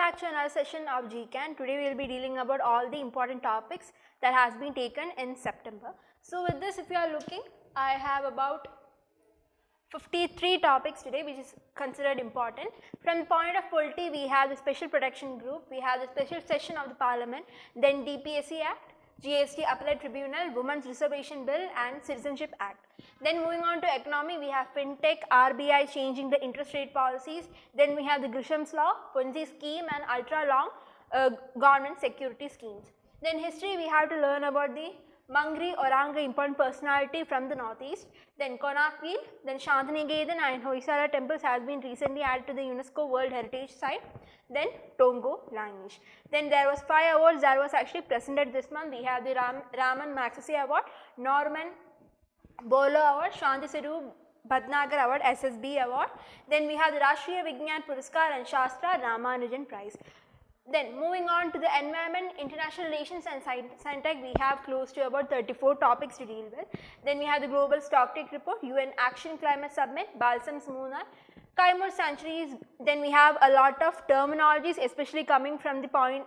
back to another session of CaN. Today we will be dealing about all the important topics that has been taken in September. So with this, if you are looking, I have about 53 topics today which is considered important. From the point of polity, we have the Special Protection Group, we have the special session of the Parliament, then DPSC Act, GST Appellate Tribunal, Women's Reservation Bill and Citizenship Act. Then moving on to economy, we have FinTech, RBI changing the interest rate policies, then we have the Grisham's Law, Ponzi scheme and ultra long government security schemes. Then history, we have to learn about the Mangri Oranga important personality from the northeast, then Konark Wheel, then Shantiniketan and Hoysala temples has been recently added to the UNESCO World Heritage Site, then Tongo language. Then there was 5 awards that was actually presented this month. We have the Raman Magsaysay Award, Norman Bolo Award, Shanti Siru Bhatnagar Award, SSB Award. Then we have the Rashtriya Vigyan Puraskar and Shastra Ramanujan Prize. Then moving on to the environment, international relations and science-tech, we have close to about 34 topics to deal with. Then we have the Global Stocktake Report, UN Action Climate Summit, Balsams Moonar, Kaimur Sanctuaries. Then we have a lot of terminologies, especially coming from the point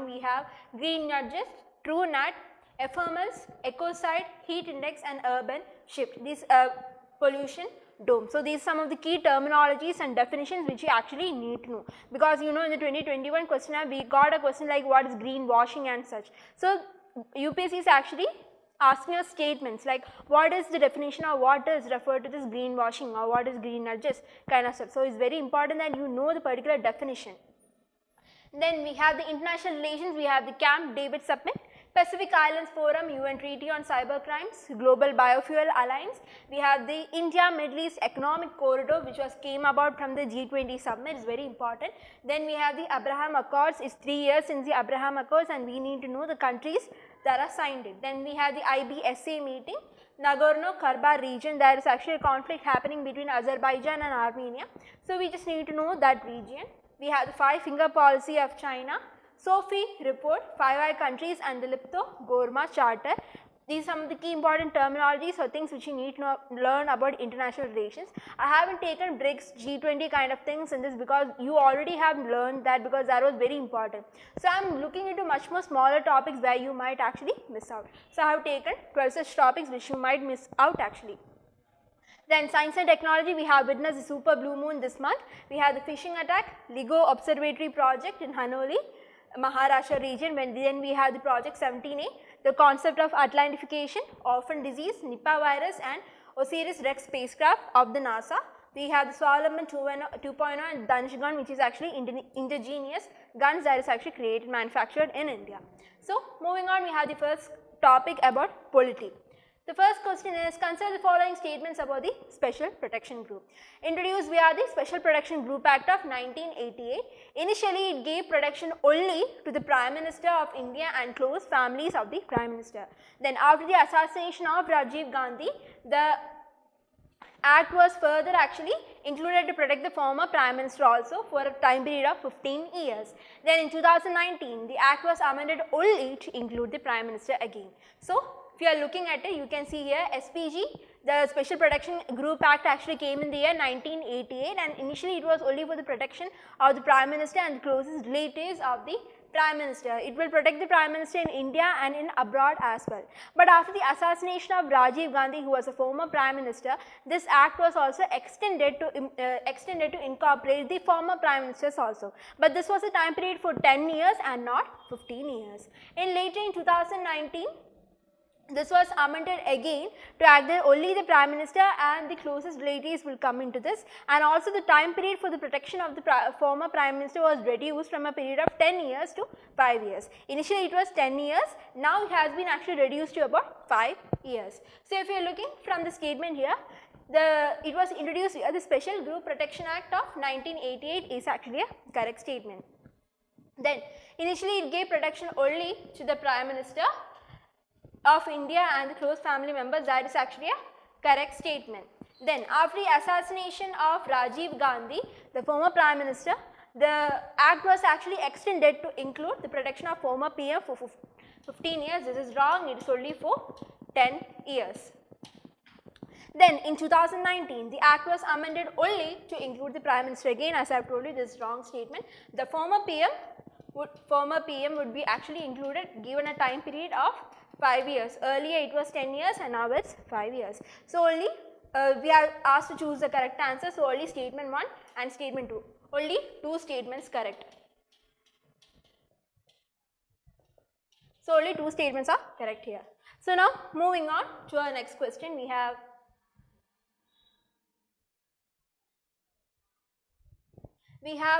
we have green nudges, true nut, ephemerals, ecocide, heat index and urban shift. This pollution dome. So these are some of the key terminologies and definitions which you actually need to know, because you know in the 2021 questionnaire we got a question like what is greenwashing and such. So UPSC is actually asking us statements like what is the definition or what is referred to this greenwashing or what is green nudges kind of stuff. So it's very important that you know the particular definition. Then we have the international relations, we have the Camp David Summit, Pacific Islands Forum, UN Treaty on Cyber Crimes, Global Biofuel Alliance. We have the India Middle East Economic Corridor which came about from the G20 summit, is very important. Then we have the Abraham Accords, it's 3 years since the Abraham Accords and we need to know the countries that are signed it. Then we have the IBSA meeting, Nagorno-Karabakh region, there is actually a conflict happening between Azerbaijan and Armenia. So we just need to know that region. We have the 5-finger policy of China, SOFI report, 5 eye countries and the Lipto-Gorma charter. These are some of the key important terminologies or things which you need to learn about international relations. I haven't taken BRICS, G20 kind of things in this because you already have learned that, because that was very important. So I am looking into much more smaller topics where you might actually miss out. So I have taken 12 such topics which you might miss out actually. Then science and technology, we have witnessed the super blue moon this month. We have the fishing attack, LIGO Observatory project in Hanoli, Maharashtra region. Then we have the project 17A, the concept of Atlantification, orphan disease, Nipah virus and OSIRIS-REx spacecraft of the NASA. We have the Solomon 2.0 and Dhansh which is actually indigenous guns that is actually created, manufactured in India. So moving on, we have the first topic about polity. The first question is, consider the following statements about the Special Protection Group. Introduced via the Special Protection Group Act of 1988. Initially, it gave protection only to the Prime Minister of India and close families of the Prime Minister. Then after the assassination of Rajiv Gandhi, the Act was further actually included to protect the former Prime Minister also for a time period of 15 years. Then in 2019, the Act was amended only to include the Prime Minister again. So if you are looking at it, you can see here SPG, the Special Protection Group Act actually came in the year 1988 and initially it was only for the protection of the Prime Minister and the closest relatives of the Prime Minister. It will protect the Prime Minister in India and in abroad as well. But after the assassination of Rajiv Gandhi, who was a former Prime Minister, this act was also extended to incorporate the former Prime Ministers also. But this was a time period for 10 years and not 15 years. Later in 2019, this was amended again to act that only the Prime Minister and the closest relatives will come into this, and also the time period for the protection of the former Prime Minister was reduced from a period of 10 years to 5 years. Initially it was 10 years, now it has been actually reduced to about 5 years. So if you are looking from the statement here, it was introduced as the Special Group Protection Act of 1988 is actually a correct statement. Then initially it gave protection only to the Prime Minister of India and the close family members, that is actually a correct statement. Then after the assassination of Rajiv Gandhi, the former Prime Minister, the act was actually extended to include the protection of former PM for 15 years. This is wrong, it is only for 10 years. Then in 2019, the Act was amended only to include the Prime Minister. Again, as I have told you, this is wrong statement. The former PM would be actually included given a time period of 5 years. Earlier it was 10 years and now it's 5 years. So only we are asked to choose the correct answer. So only statement 1 and statement 2. Only 2 statements correct. So only 2 statements are correct here. So now moving on to our next question, we have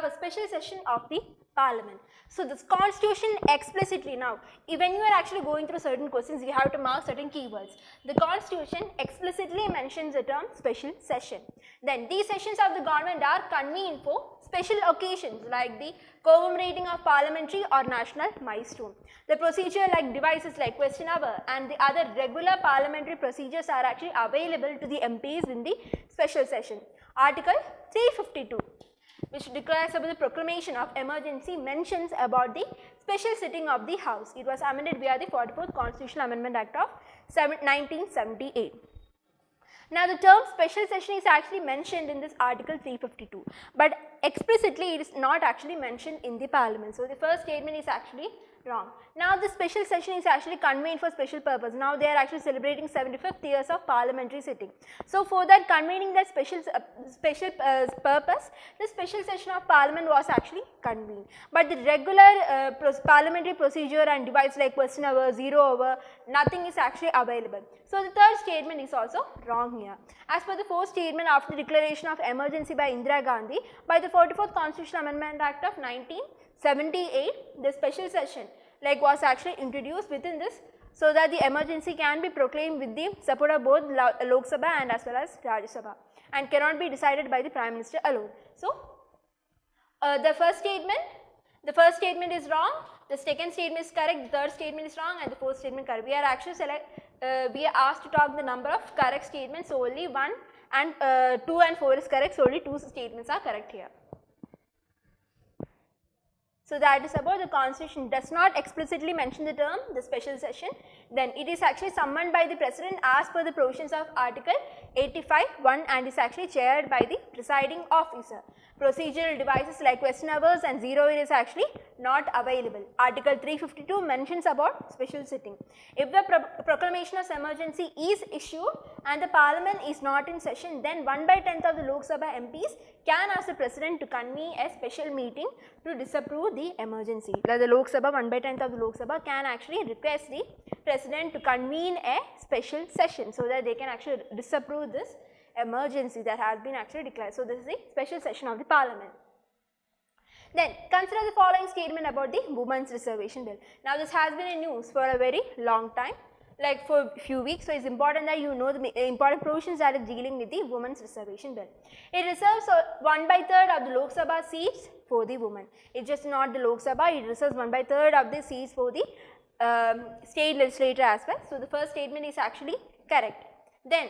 a special session of the Parliament. So this constitution explicitly, now when you are actually going through certain questions, you have to mark certain keywords. The constitution explicitly mentions the term special session. Then these sessions of the government are convened for special occasions like the commemorating of parliamentary or national milestone. The procedure like devices like question hour and the other regular parliamentary procedures are actually available to the MPs in the special session. Article 352, which declares about the proclamation of emergency, mentions about the special sitting of the House. It was amended via the 44th Constitutional Amendment Act of 1978. Now the term special session is actually mentioned in this article 352, but explicitly it is not actually mentioned in the Parliament. So the first statement is actually wrong. Now the special session is actually convened for special purpose. Now they are actually celebrating 75th years of parliamentary sitting. So for that convening that special purpose, the special session of Parliament was actually convened. But the regular parliamentary procedure and device like question hour, 0 hour, nothing is actually available. So the third statement is also wrong here. As per the fourth statement, after the declaration of emergency by Indira Gandhi, by the 44th Constitutional Amendment Act of 1978, the special session was actually introduced within this, so that the emergency can be proclaimed with the support of both Lok Sabha and as well as Rajya Sabha, and cannot be decided by the Prime Minister alone. So the first statement is wrong, the second statement is correct, the third statement is wrong, and the fourth statement correct. We are actually we are asked to talk the number of correct statements, so only 1 and 2 and 4 is correct, so only 2 statements are correct here. So that is about the constitution does not explicitly mention the term the special session. Then it is actually summoned by the president as per the provisions of article 85(1) and is actually chaired by the presiding officer. Procedural devices like question hours and 0 hour is actually not available. Article 352 mentions about special sitting. If the proclamation of emergency is issued and the Parliament is not in session, then 1/10 of the Lok Sabha MPs can ask the president to convene a special meeting to disapprove the emergency. Like the Lok Sabha, 1/10 of the Lok Sabha can actually request the president to convene a special session so that they can actually disapprove this emergency that has been actually declared. So this is the special session of the Parliament. Then consider the following statement about the Women's Reservation Bill. Now this has been in news for a very long time, like for a few weeks, so it's important that you know the important provisions that is dealing with the Women's Reservation Bill. It reserves 1/3 of the Lok Sabha seats for the women. It's just not the Lok Sabha, it reserves 1/3 of the seats for the state legislature as well. So the first statement is actually correct. Then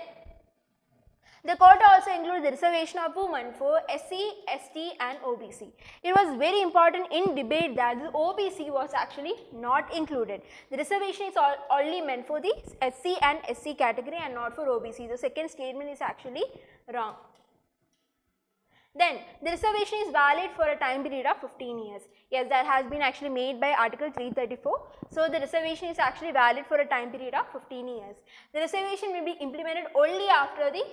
the court also includes the reservation of women for SC, ST and OBC. It was very important in debate that the OBC was actually not included. The reservation is only meant for the SC and SC category and not for OBC. The second statement is actually wrong. Then the reservation is valid for a time period of 15 years. Yes, that has been actually made by article 334. So the reservation is actually valid for a time period of 15 years. The reservation will be implemented only after the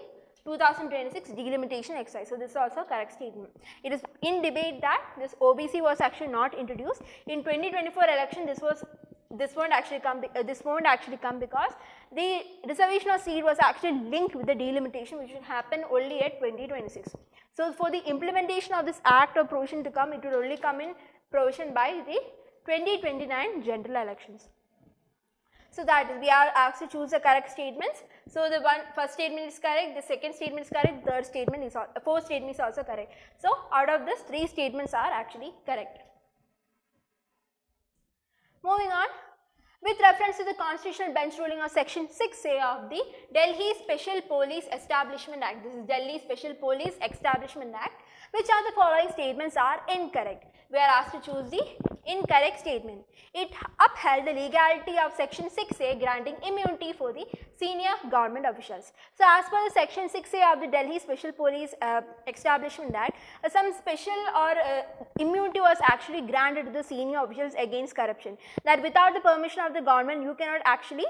2026 delimitation exercise. So this is also a correct statement. It is in debate that this OBC was actually not introduced. In 2024 election, this won't actually come because the reservation of seat was actually linked with the delimitation, which will happen only at 2026. So for the implementation of this act or provision to come, it will only come in provision by the 2029 general elections. So that is, we are asked to choose the correct statements. So the first statement is correct, the second statement is correct, third statement is fourth statement is also correct. So out of this, 3 statements are actually correct. Moving on, with reference to the constitutional bench ruling of section 6A of the Delhi Special Police Establishment Act. This is Delhi Special Police Establishment Act. Which of the following statements are incorrect? We are asked to choose the incorrect statement. It upheld the legality of section 6A granting immunity for the senior government officials. So as per the section 6A of the Delhi Special Police Establishment Act, some special or immunity was actually granted to the senior officials against corruption. That without the permission of the government, you cannot actually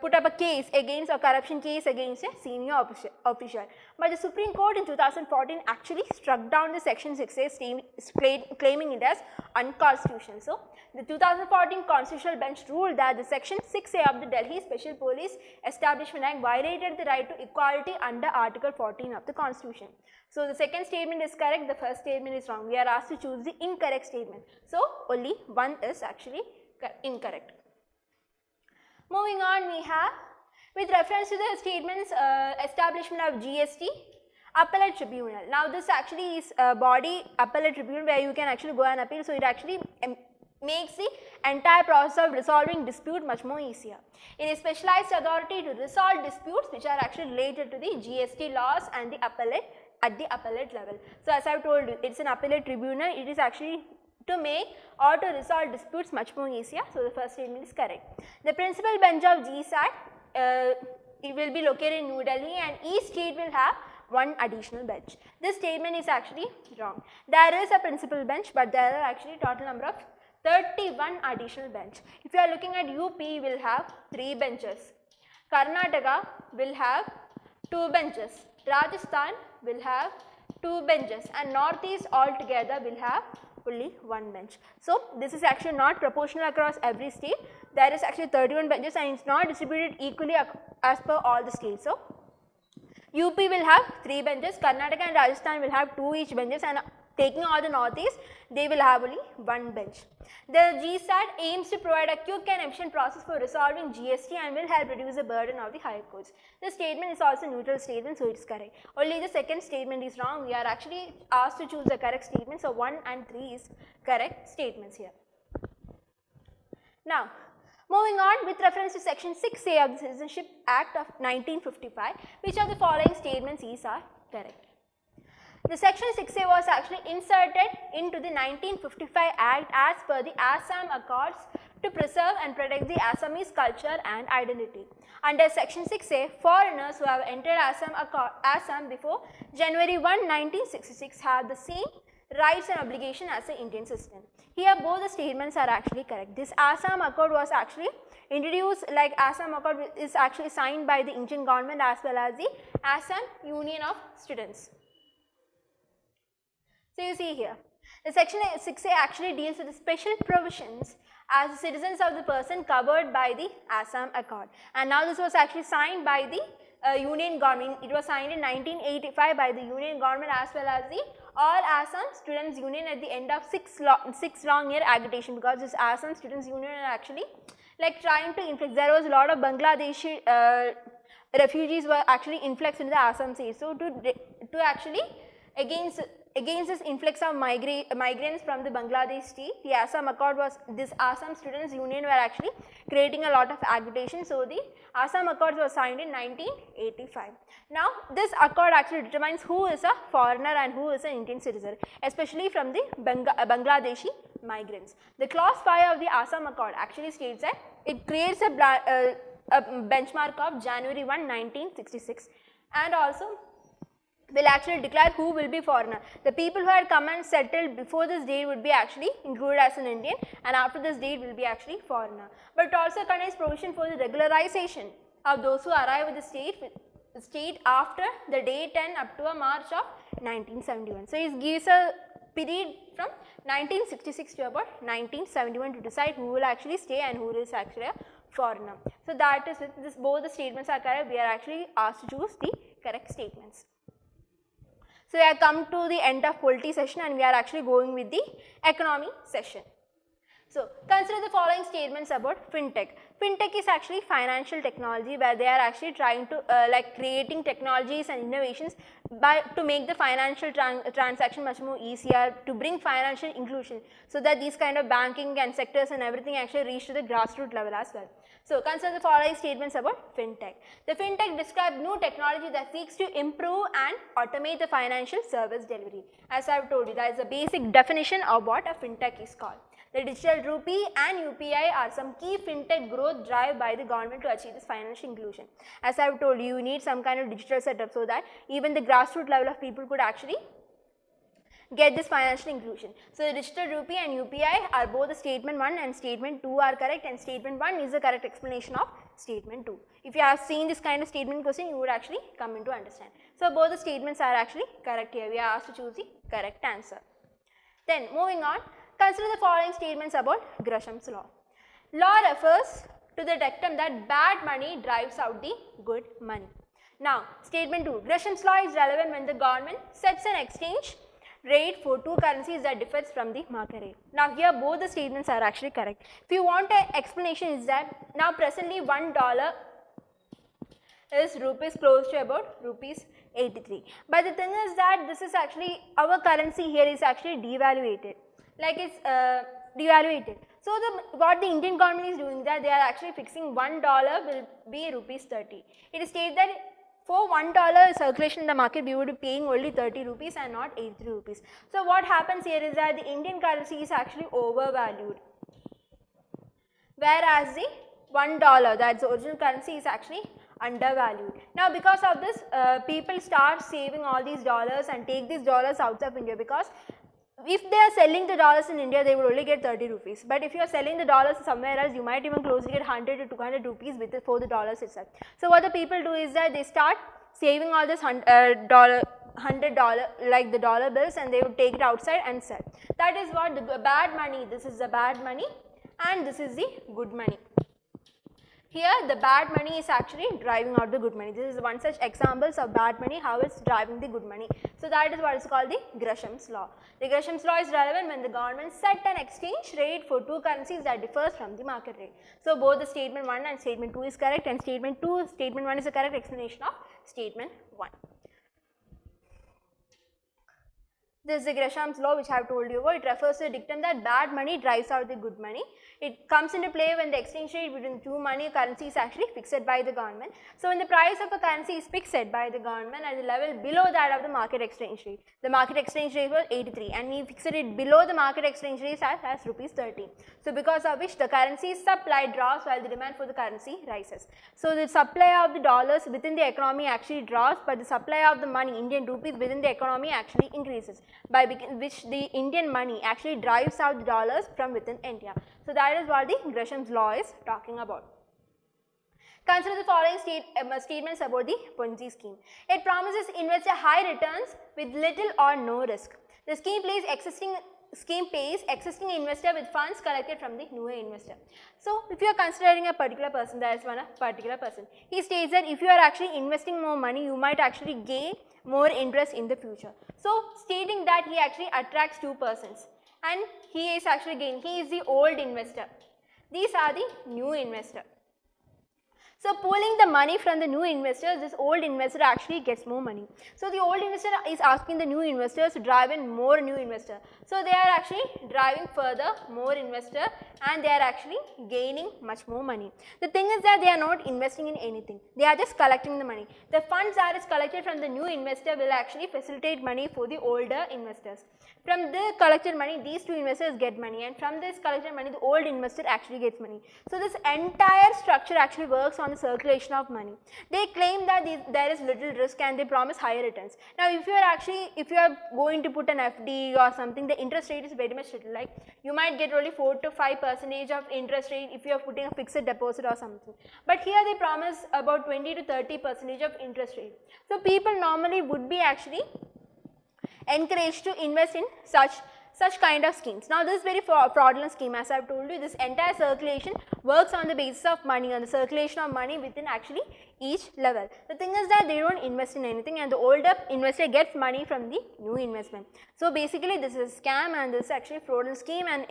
put up a case against a corruption case against a senior official. But the Supreme Court in 2014 actually struck down the section 6A claiming it as unconstitutional. So, the 2014 constitutional bench ruled that the section 6A of the Delhi Special Police Establishment Act violated the right to equality under article 14 of the constitution. So, the second statement is correct, the first statement is wrong. We are asked to choose the incorrect statement. So, only one is actually incorrect. Moving on, we have with reference to the statements establishment of GST appellate tribunal. Now this actually is a body appellate tribunal where you can actually go and appeal, so it actually makes the entire process of resolving dispute much more easier. It is specialized authority to resolve disputes which are actually related to the GST laws and the appellate at the appellate level. So as I have told you, it is an appellate tribunal, it is actually to make or to resolve disputes much more easier. So the first statement is correct. The principal bench of GSAT it will be located in New Delhi and each state will have one additional bench. This statement is actually wrong. There is a principal bench, but there are actually total number of 31 additional bench. If you are looking at UP, will have 3 benches. Karnataka will have 2 benches. Rajasthan will have 2 benches and Northeast altogether will have only 1 bench. So this is actually not proportional across every state. There is actually 31 benches and it's not distributed equally as per all the states. So UP will have 3 benches, Karnataka and Rajasthan will have 2 each benches, and taking all the Northeast, they will have only 1 bench. The GSAT aims to provide a quick and efficient process for resolving GST and will help reduce the burden of the higher courts. The statement is also neutral statement, so it is correct. Only the second statement is wrong. We are actually asked to choose the correct statement, so 1 and 3 is correct statements here. Now, moving on with reference to section 6A of the Citizenship Act of 1955, which of the following statements are correct? The section 6A was actually inserted into the 1955 Act as per the Assam Accords to preserve and protect the Assamese culture and identity. Under section 6A, foreigners who have entered Assam before January 1, 1966 have the same rights and obligation as an Indian citizen. Here both the statements are actually correct. This Assam Accord was actually introduced, like Assam Accord is actually signed by the Indian government as well as the Assam Union of Students. So you see here, the section 6A actually deals with the special provisions as citizens of the person covered by the Assam Accord. And now this was actually signed by the Union government. It was signed in 1985 by the Union government as well as the All Assam Students Union at the end of 6 long year agitation, because this Assam Students Union are actually like trying to influx. There was a lot of Bangladeshi refugees were actually influxed into the Assam state. So to actually against this influx of migrants from the Bangladesh state, the Assam Accord was, this Assam Students Union were actually creating a lot of agitation. So the Assam Accords was signed in 1985. Now this accord actually determines who is a foreigner and who is an Indian citizen, especially from the Bangladeshi migrants. The clause 5 of the Assam Accord actually states that it creates a benchmark of January 1, 1966, and also will actually declare who will be foreigner. The people who had come and settled before this date would be actually included as an Indian, and after this date will be actually foreigner. But it also contains provision for the regularization of those who arrive at the state after the day 10 up to a March of 1971. So it gives a period from 1966 to about 1971 to decide who will actually stay and who is actually a foreigner. So that is with this, both the statements are correct. We are actually asked to choose the correct statements. So we have come to the end of polity session and we are actually going with the economy session. So consider the following statements about fintech. Fintech is actually financial technology where they are actually trying to like creating technologies and innovations to make the financial transaction much more easier, to bring financial inclusion, so that these kind of banking and sectors and everything actually reach to the grassroots level as well. So, consider the following statements about fintech. The fintech describes new technology that seeks to improve and automate the financial service delivery. As I have told you, that is the basic definition of what a fintech is called. The digital rupee and UPI are some key fintech growth drive by the government to achieve this financial inclusion. As I have told you, you need some kind of digital setup so that even the grassroots level of people could actually get this financial inclusion. So, the digital rupee and UPI are both the statement 1 and statement 2 are correct, and statement 1 is the correct explanation of statement 2. If you have seen this kind of statement question, you would actually come into understand. So, both the statements are actually correct here. We are asked to choose the correct answer. Then moving on, consider the following statements about Gresham's law. Law refers to the dictum that bad money drives out the good money. Now, statement 2, Gresham's law is relevant when the government sets an exchange rate for two currencies that differs from the market rate. Now, here both the statements are actually correct. If you want an explanation, is that now presently $1 is rupees close to about rupees 83. But the thing is that this is actually, our currency here is actually devaluated, like it's devaluated. So, what the Indian government is doing, that they are actually fixing $1 will be rupees 30. It is stated that for $1 circulation in the market, we would be paying only 30 rupees and not 83 rupees. So, what happens here is that the Indian currency is actually overvalued, whereas the $1, that's the original currency, is actually undervalued. Now, because of this, people start saving all these dollars and take these dollars out of India, because if they are selling the dollars in India, they would only get 30 rupees. But if you are selling the dollars somewhere else, you might even closely get 100 to 200 rupees for the dollars itself. So, what the people do is that they start saving all this $100 like the dollar bills, and they would take it outside and sell. That is what the bad money, this is the bad money and this is the good money. Here the bad money is actually driving out the good money. This is one such examples of bad money, how it's driving the good money. So, that is what is called the Gresham's law. The Gresham's law is relevant when the government set an exchange rate for two currencies that differs from the market rate. So, both the statement 1 and statement 2 is correct, and statement 1 is the correct explanation of statement 1. This is the Gresham's law, which I have told you about. It refers to the dictum that bad money drives out the good money. It comes into play when the exchange rate between two money currencies is actually fixed by the government. So, when the price of a currency is fixed by the government at the level below that of the market exchange rate, the market exchange rate was 83 and we fixed it below the market exchange rate as rupees 30. So, because of which the currency supply drops while the demand for the currency rises. So, the supply of the dollars within the economy actually drops, but the supply of the money, Indian rupees, within the economy actually increases, by which the Indian money actually drives out the dollars from within India. So, that is what the Gresham's law is talking about. Consider the following statements about the Ponzi scheme. It promises investor high returns with little or no risk. The scheme pays existing investor with funds collected from the newer investor. So, if you are considering a particular person, there is one particular person. He states that if you are actually investing more money, you might actually gain more interest in the future. So, stating that he actually attracts two persons and he is actually gaining. He is the old investor. These are the new investor. So, pooling the money from the new investors, this old investor actually gets more money. So, the old investor is asking the new investors to drive in more new investor. So, they are actually driving further more investor and they are actually gaining much more money. The thing is that they are not investing in anything. They are just collecting the money. The funds that is collected from the new investor will actually facilitate money for the older investors. From the collected money, these two investors get money, and from this collected money, the old investor actually gets money. So, this entire structure actually works on the circulation of money. They claim that there is little risk and they promise higher returns. Now, if you are going to put an FD or something, the interest rate is very much little, like you might get only 4 to 5% of interest rate if you are putting a fixed deposit or something. But here they promise about 20 to 30% of interest rate. So, people normally would be actually encouraged to invest in such kind of schemes. Now, this is very fraudulent scheme. As I have told you, this entire circulation works on the basis of money, on the circulation of money within actually each level. The thing is that they don't invest in anything and the older investor gets money from the new investment. So basically this is scam and this is actually fraudulent scheme, and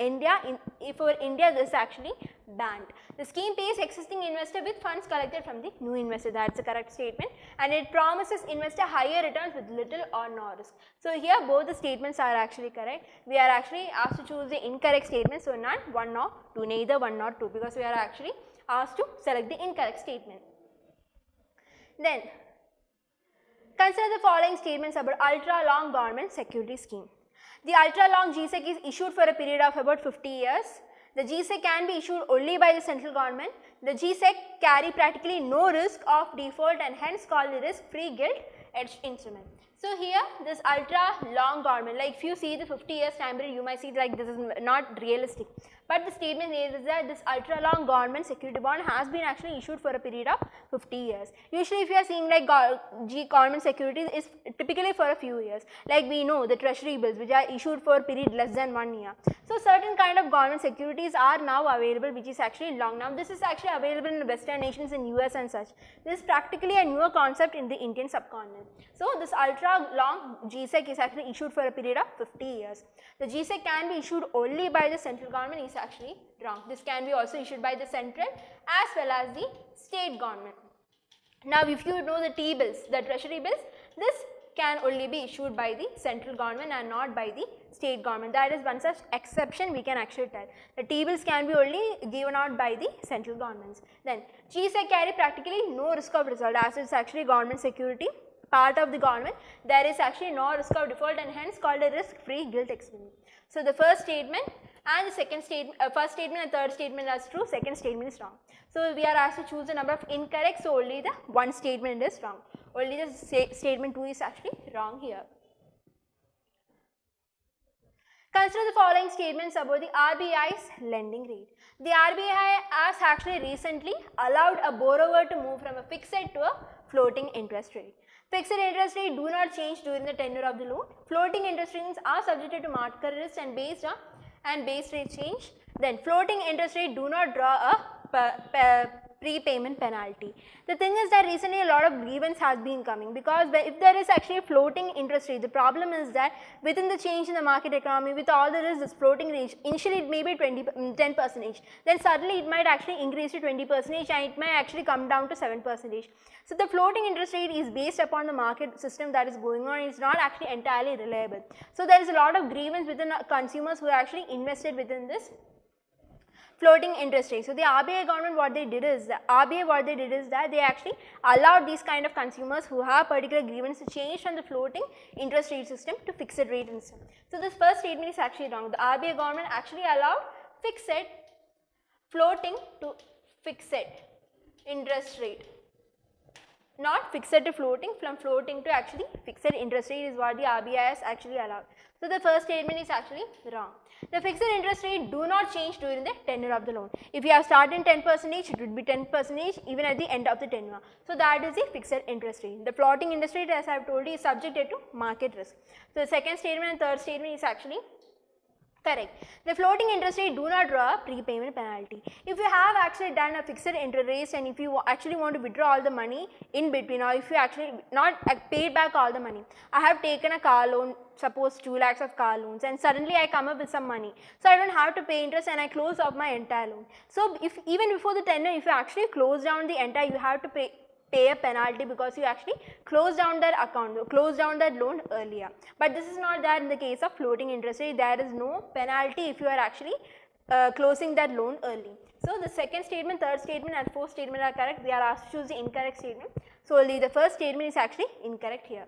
for India this is actually banned. The scheme pays existing investor with funds collected from the new investor. That's the correct statement, and it promises investor higher returns with little or no risk. So here both the statements are actually correct. We are actually asked to choose the incorrect statement, so not 1 or 2, neither 1 or 2, because we are actually asked to select the incorrect statement. Then consider the following statements about ultra long government security scheme. The ultra long GSEC is issued for a period of about 50 years. The GSEC can be issued only by the central government. The GSEC carry practically no risk of default and hence called the risk-free gilt-edged instrument. So here this ultra long government, like if you see the 50 years time period, you might see like this is not realistic. But the statement is that this ultra long government security bond has been actually issued for a period of 50 years. Usually if you are seeing like government securities is typically for a few years. Like we know the treasury bills which are issued for a period less than 1 year. So certain kind of government securities are now available which is actually long. Now this is actually available in western nations, in US and such. This is practically a newer concept in the Indian subcontinent. So this ultra long GSEC is actually issued for a period of 50 years. The GSEC can be issued only by the central government is actually wrong. This can be also issued by the central as well as the state government. Now if you know the T-bills, the treasury bills, this can only be issued by the central government and not by the state government. That is one such exception we can actually tell. The T-bills can be only given out by the central governments. Then GSEC carry practically no risk of result, as it is actually government security, part of the government. There is actually no risk of default and hence called a risk-free gilt experiment. So the first statement and the second statement, first statement and third statement is true, second statement is wrong. So we are asked to choose a number of incorrect, so only the one statement is wrong. Only the statement 2 is actually wrong here. Consider the following statements about the RBI's lending rate. The RBI has actually recently allowed a borrower to move from a fixed to a floating interest rate. Fixed interest rate do not change during the tenure of the loan. Floating interest rates are subjected to market risk and based on base rate change. Then floating interest rate do not draw a prepayment penalty. The thing is that recently a lot of grievance has been coming, because if there is actually a floating interest rate, the problem is that within the change in the market economy, with all there is this floating rate, initially it may be 10%, then suddenly it might actually increase to 20% and it might actually come down to 7%. So the floating interest rate is based upon the market system that is going on. It's not actually entirely reliable. So there is a lot of grievance within consumers who are actually invested within this floating interest rate. So the RBI government what they did is that they actually allowed these kind of consumers who have particular grievance to change from the floating interest rate system to fixed rate system. So this first statement is actually wrong. The RBI government actually allowed fixed floating to fixed interest rate, not fixed to floating, from floating to actually fixed interest rate is what the RBI has actually allowed. So the first statement is actually wrong. The fixed interest rate do not change during the tenure of the loan. If you have started 10%, it would be 10% even at the end of the tenure. So that is the fixed interest rate. The floating interest rate, as I have told you, is subjected to market risk. So the second statement and third statement is actually correct. The floating interest rate do not draw a prepayment penalty. If you have actually done a fixed interest rate and if you actually want to withdraw all the money in between, or if you actually not paid back all the money, I have taken a car loan, suppose 2 lakhs of car loans, and suddenly I come up with some money. So I don't have to pay interest and I close off my entire loan. So if even before the tenure, if you actually close down the entire, you have to pay a penalty because you actually close down that account, close down that loan earlier. But this is not that in the case of floating interest rate. There is no penalty if you are actually closing that loan early. So the second statement, third statement and fourth statement are correct. We are asked to choose the incorrect statement. So only the first statement is actually incorrect here.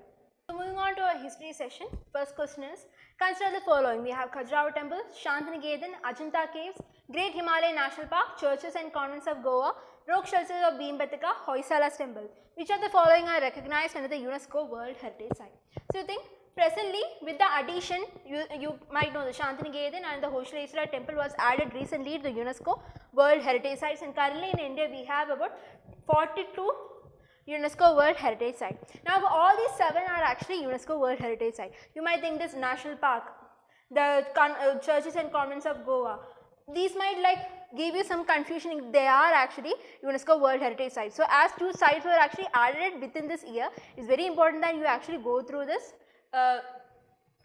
So moving on to our history session. First question is, consider the following. We have Khajuraho Temple, Shantiniketan, Ajanta Caves, Great Himalayan National Park, churches and convents of Goa, rock shelters of Bhimbetka, Hoysala's temple. Which of the following are recognized under the UNESCO World Heritage Site? So you think presently with the addition, you might know the Shantiniketan and the Hoysala temple was added recently to the UNESCO World Heritage Sites, and currently in India we have about 42 UNESCO World Heritage Site. Now all these 7 are actually UNESCO World Heritage Site. You might think this National Park, the churches and convents of Goa, these might like give you some confusion if they are actually UNESCO World Heritage Sites. So, as 2 sites were actually added within this year, it is very important that you actually go through this,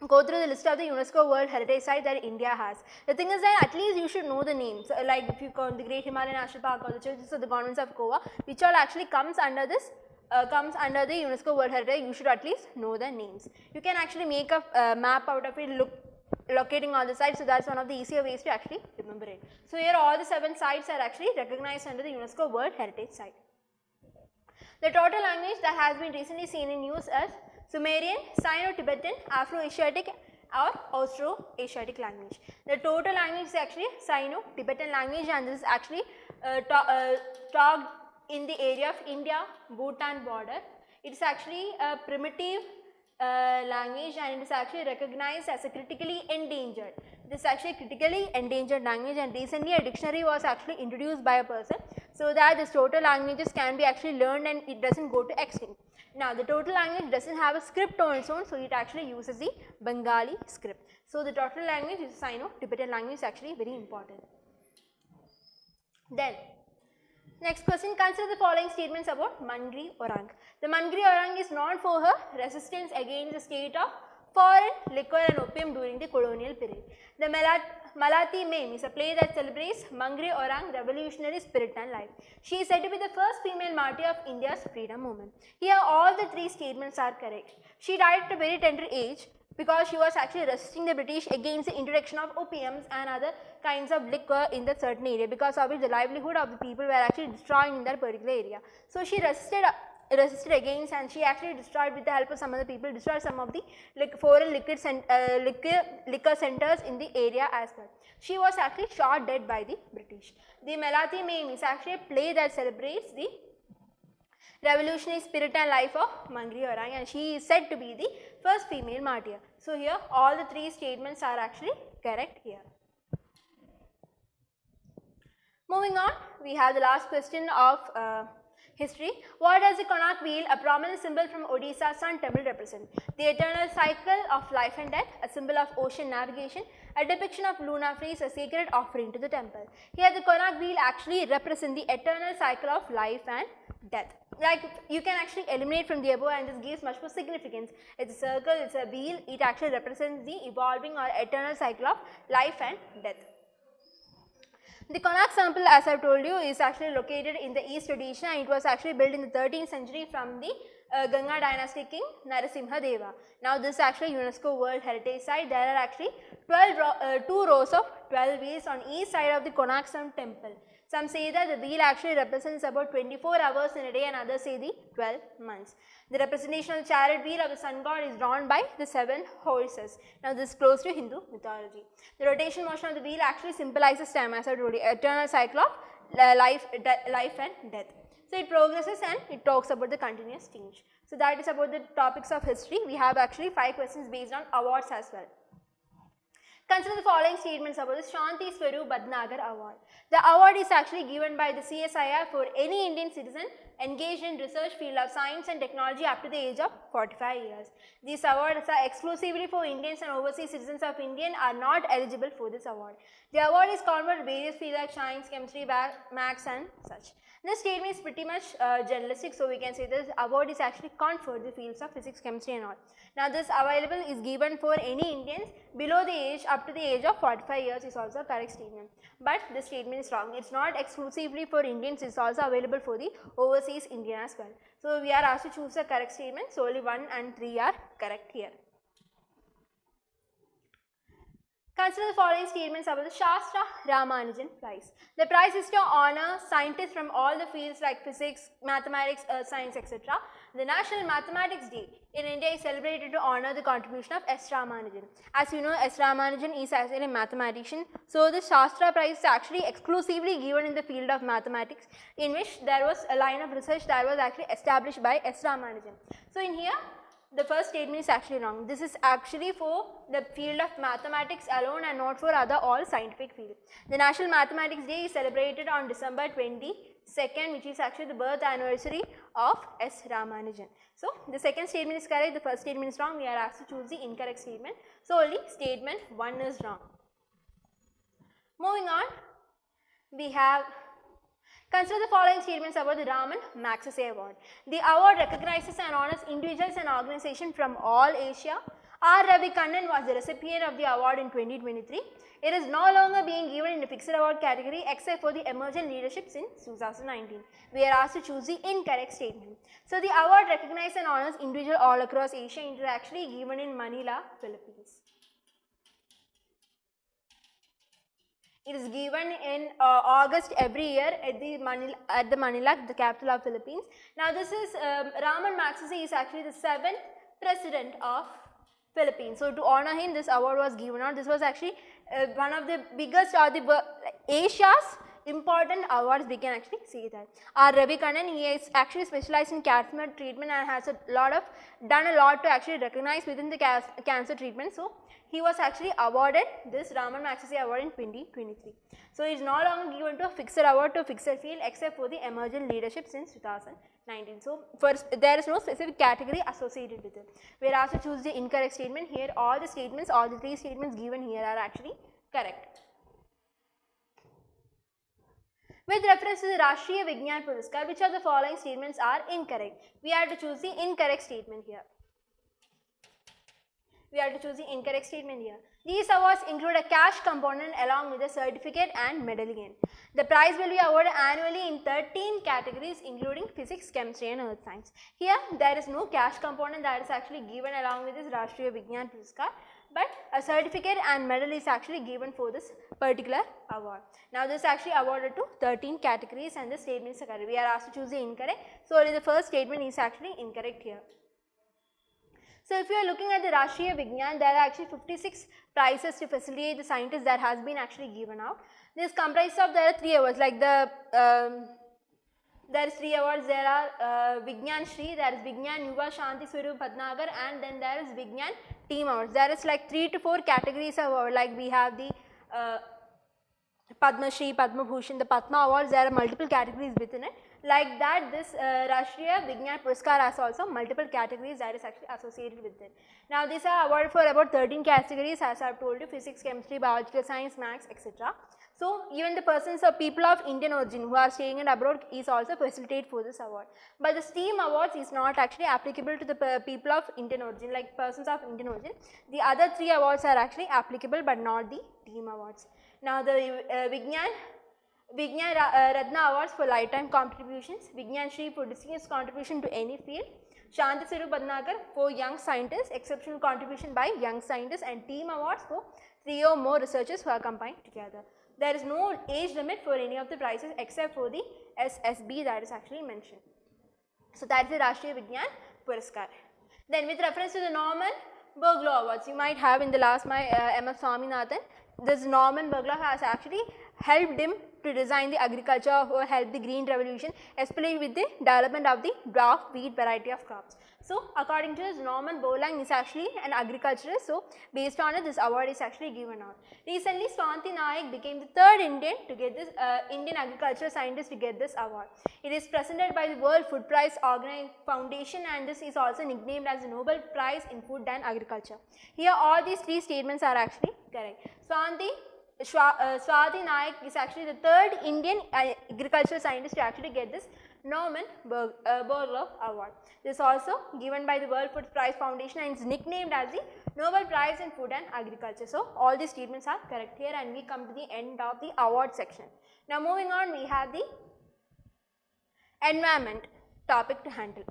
go through the list of the UNESCO World Heritage Site that India has. The thing is that at least you should know the names, like if you count the Great Himalayan National Park or the churches of the governments of Goa, which all actually comes under this, comes under the UNESCO World Heritage, you should at least know the names. You can actually make a map out of it, locating all the sites, so that is one of the easier ways to actually remember it. So, here all the 7 sites are actually recognized under the UNESCO World Heritage Site. The total language that has been recently seen in use is Sumerian, Sino-Tibetan, Afro-Asiatic or Austro-Asiatic language. The total language is actually Sino-Tibetan language, and this is actually talked in the area of India-Bhutan border. It is actually a primitive language, and it is actually recognized as a critically endangered. This is actually a critically endangered language, and recently a dictionary was actually introduced by a person, so that this total languages can be actually learned and it does not go to extinct. Now, the total language does not have a script on its own, so it actually uses the Bengali script. So, the total language is Sino-Tibetan language, is actually very important. Then, next question, consider the following statements about Mangri Orang. The Mangri Orang is known for her resistance against the state of foreign liquor and opium during the colonial period. The Malati Mem is a play that celebrates Mangri Orang revolutionary spirit and life. She is said to be the first female martyr of India's freedom movement. Here all the 3 statements are correct. She died at a very tender age because she was actually resisting the British against the introduction of opiums and other kinds of liquor in that certain area, because of which the livelihood of the people were actually destroyed in that particular area. So, she resisted against, and she actually destroyed, with the help of some other people, destroyed some of the foreign liquor centers in the area as well. She was actually shot dead by the British. The Melati Mem is actually a play that celebrates the revolutionary spirit and life of Mangri Orang, and she is said to be the first female martyr. So, here all the 3 statements are actually correct here. Moving on, we have the last question of history. What does the Konark wheel, a prominent symbol from Odisha Sun Temple, represent? The eternal cycle of life and death, a symbol of ocean navigation, a depiction of lunar phase, a sacred offering to the temple. Here the Konark wheel actually represents the eternal cycle of life and death. Like, you can actually eliminate from the above, and this gives much more significance. It is a circle, it is a wheel, it actually represents the evolving or eternal cycle of life and death. The Konark temple, as I have told you, is actually located in the East Odisha, and it was actually built in the 13th century from the Ganga dynasty king Narasimha Deva. Now, this is actually UNESCO World Heritage Site. There are actually 2 rows of 12 wheels on each side of the Konark temple. Some say that the wheel actually represents about 24 hours in a day, and others say the 12 months. The representation of the chariot wheel of the sun god is drawn by the 7 horses. Now, this is close to Hindu mythology. The rotation motion of the wheel actually symbolizes time, as I told you, eternal cycle of life and death. So, it progresses and it talks about the continuous change. So, that is about the topics of history. We have actually 5 questions based on awards as well. Consider the following statements about the Shanti Swaroop Bhatnagar Award. The award is actually given by the CSIR for any Indian citizen engaged in research field of science and technology up to the age of 45 years. These awards are exclusively for Indians, and overseas citizens of India are not eligible for this award. The award is conferred various fields like science, chemistry, maths and such. This statement is pretty much generalistic, so we can say this award is actually conferred the fields of physics, chemistry and all. Now, this available is given for any Indians below the age, up to the age of 45 years is also a correct statement. But this statement is wrong. It is not exclusively for Indians, it is also available for the overseas Indian as well. So, we are asked to choose the correct statement, so only 1 and 3 are correct here. Consider the following statements about the Shastra Ramanujan Prize. The prize is to honor scientists from all the fields like physics, mathematics, earth science, etc. The National Mathematics Day in India is celebrated to honor the contribution of S. Ramanujan. As you know, S. Ramanujan is actually a mathematician. So, the Shastra Prize is actually exclusively given in the field of mathematics, in which there was a line of research that was actually established by S. Ramanujan. So, in here, the first statement is actually wrong. This is actually for the field of mathematics alone and not for other all scientific fields. The National Mathematics Day is celebrated on December 22nd, which is actually the birth anniversary of S. Ramanujan. So, the second statement is correct, the first statement is wrong. We are asked to choose the incorrect statement. So, only statement 1 is wrong. Moving on. we have, consider the following statements about the Raman Magsaysay Award. The award recognizes and honors individuals and organizations from all Asia. R. Ravi Kannan was the recipient of the award in 2023. It is no longer being given in the fixed award category except for the emergent leadership since 2019. We are asked to choose the incorrect statement. So, the award recognizes and honors individuals all across Asia. It is actually given in Manila, Philippines. It is given in August every year at the Manila, the capital of Philippines. Now, this is Raman Magsaysay is actually the 7th president of Philippines. So, to honor him, this award was given out. This was actually one of the biggest or the Asia's important awards, we can actually say that. R. Ravi Kannan, he is actually specialized in cancer treatment and has done a lot to actually recognize within the cancer treatment. So, he was actually awarded this Raman Magsaysay Award in 2023. So, it is no longer given to a fixed award to a fixed field except for the emergent leadership since 2019. So, first there is no specific category associated with it. We are asked to choose the incorrect statement. Here all the statements, all the 3 statements given here are actually correct. With reference to the Rashtriya Vigyan Puraskar, which of the following statements are incorrect? We have to choose the incorrect statement here. We have to choose the incorrect statement here. These awards include a cash component along with a certificate and medallion. The prize will be awarded annually in 13 categories including physics, chemistry and earth science. Here there is no cash component that is actually given along with this Rashtriya Vigyan Puraskar, but a certificate and medal is actually given for this particular award. Now, this is actually awarded to 13 categories and the statements are correct. We are asked to choose the incorrect. So, only the first statement is actually incorrect here. So, if you are looking at the Rashtriya Vigyan, there are actually 56 prizes to facilitate the scientists that has been actually given out. This comprises of, there are 3 awards like the, there is 3 awards, there are Vigyan Shri, there is Vigyan Yuva Shanti Swarup Bhatnagar and then there is Vigyan Team Awards. There is like 3 to 4 categories of award, like we have the Padma Shri, Padma Bhushan, the Padma Awards, there are multiple categories within it. Like that, this Rashtriya Vigyan Puraskar has also multiple categories that is actually associated with it. Now, these are awarded for about 13 categories as I have told you, physics, chemistry, biological science, maths, etc. So, even the persons or people of Indian origin who are staying in abroad is also facilitated for this award. But the STEAM awards is not actually applicable to the people of Indian origin, like persons of Indian origin. The other 3 awards are actually applicable but not the team awards. Now, the Vigyan Ratna awards for lifetime contributions, Vigyan Shri for distinguished contribution to any field, Shanti Swarup Bhatnagar for young scientists, exceptional contribution by young scientists, and team awards for 3 or more researchers who are combined together. There is no age limit for any of the prizes except for the SSB that is actually mentioned. So, that is the Rashtriya Vigyan Puraskar. Then, with reference to the Norman Borlaug Awards, you might have in the last my M.S. Swaminathan, this Norman Borlaug has actually helped him to design the agriculture or help the green revolution, especially with the development of the dwarf wheat variety of crops. So, according to this, Norman Borlaug is actually an agriculturist. So, based on it, this award is actually given out. Recently, Swanti Naik became the 3rd Indian to get this Indian agricultural scientist to get this award. It is presented by the World Food Prize Foundation, and this is also nicknamed as the Nobel Prize in Food and Agriculture. Here, all these 3 statements are actually correct. Swati Naik is actually the 3rd Indian agricultural scientist to actually get this Norman Borlaug Award. This is also given by the World Food Prize Foundation and is nicknamed as the Nobel Prize in Food and Agriculture. So, all these statements are correct here and we come to the end of the award section. Now, moving on, we have the environment topic to handle.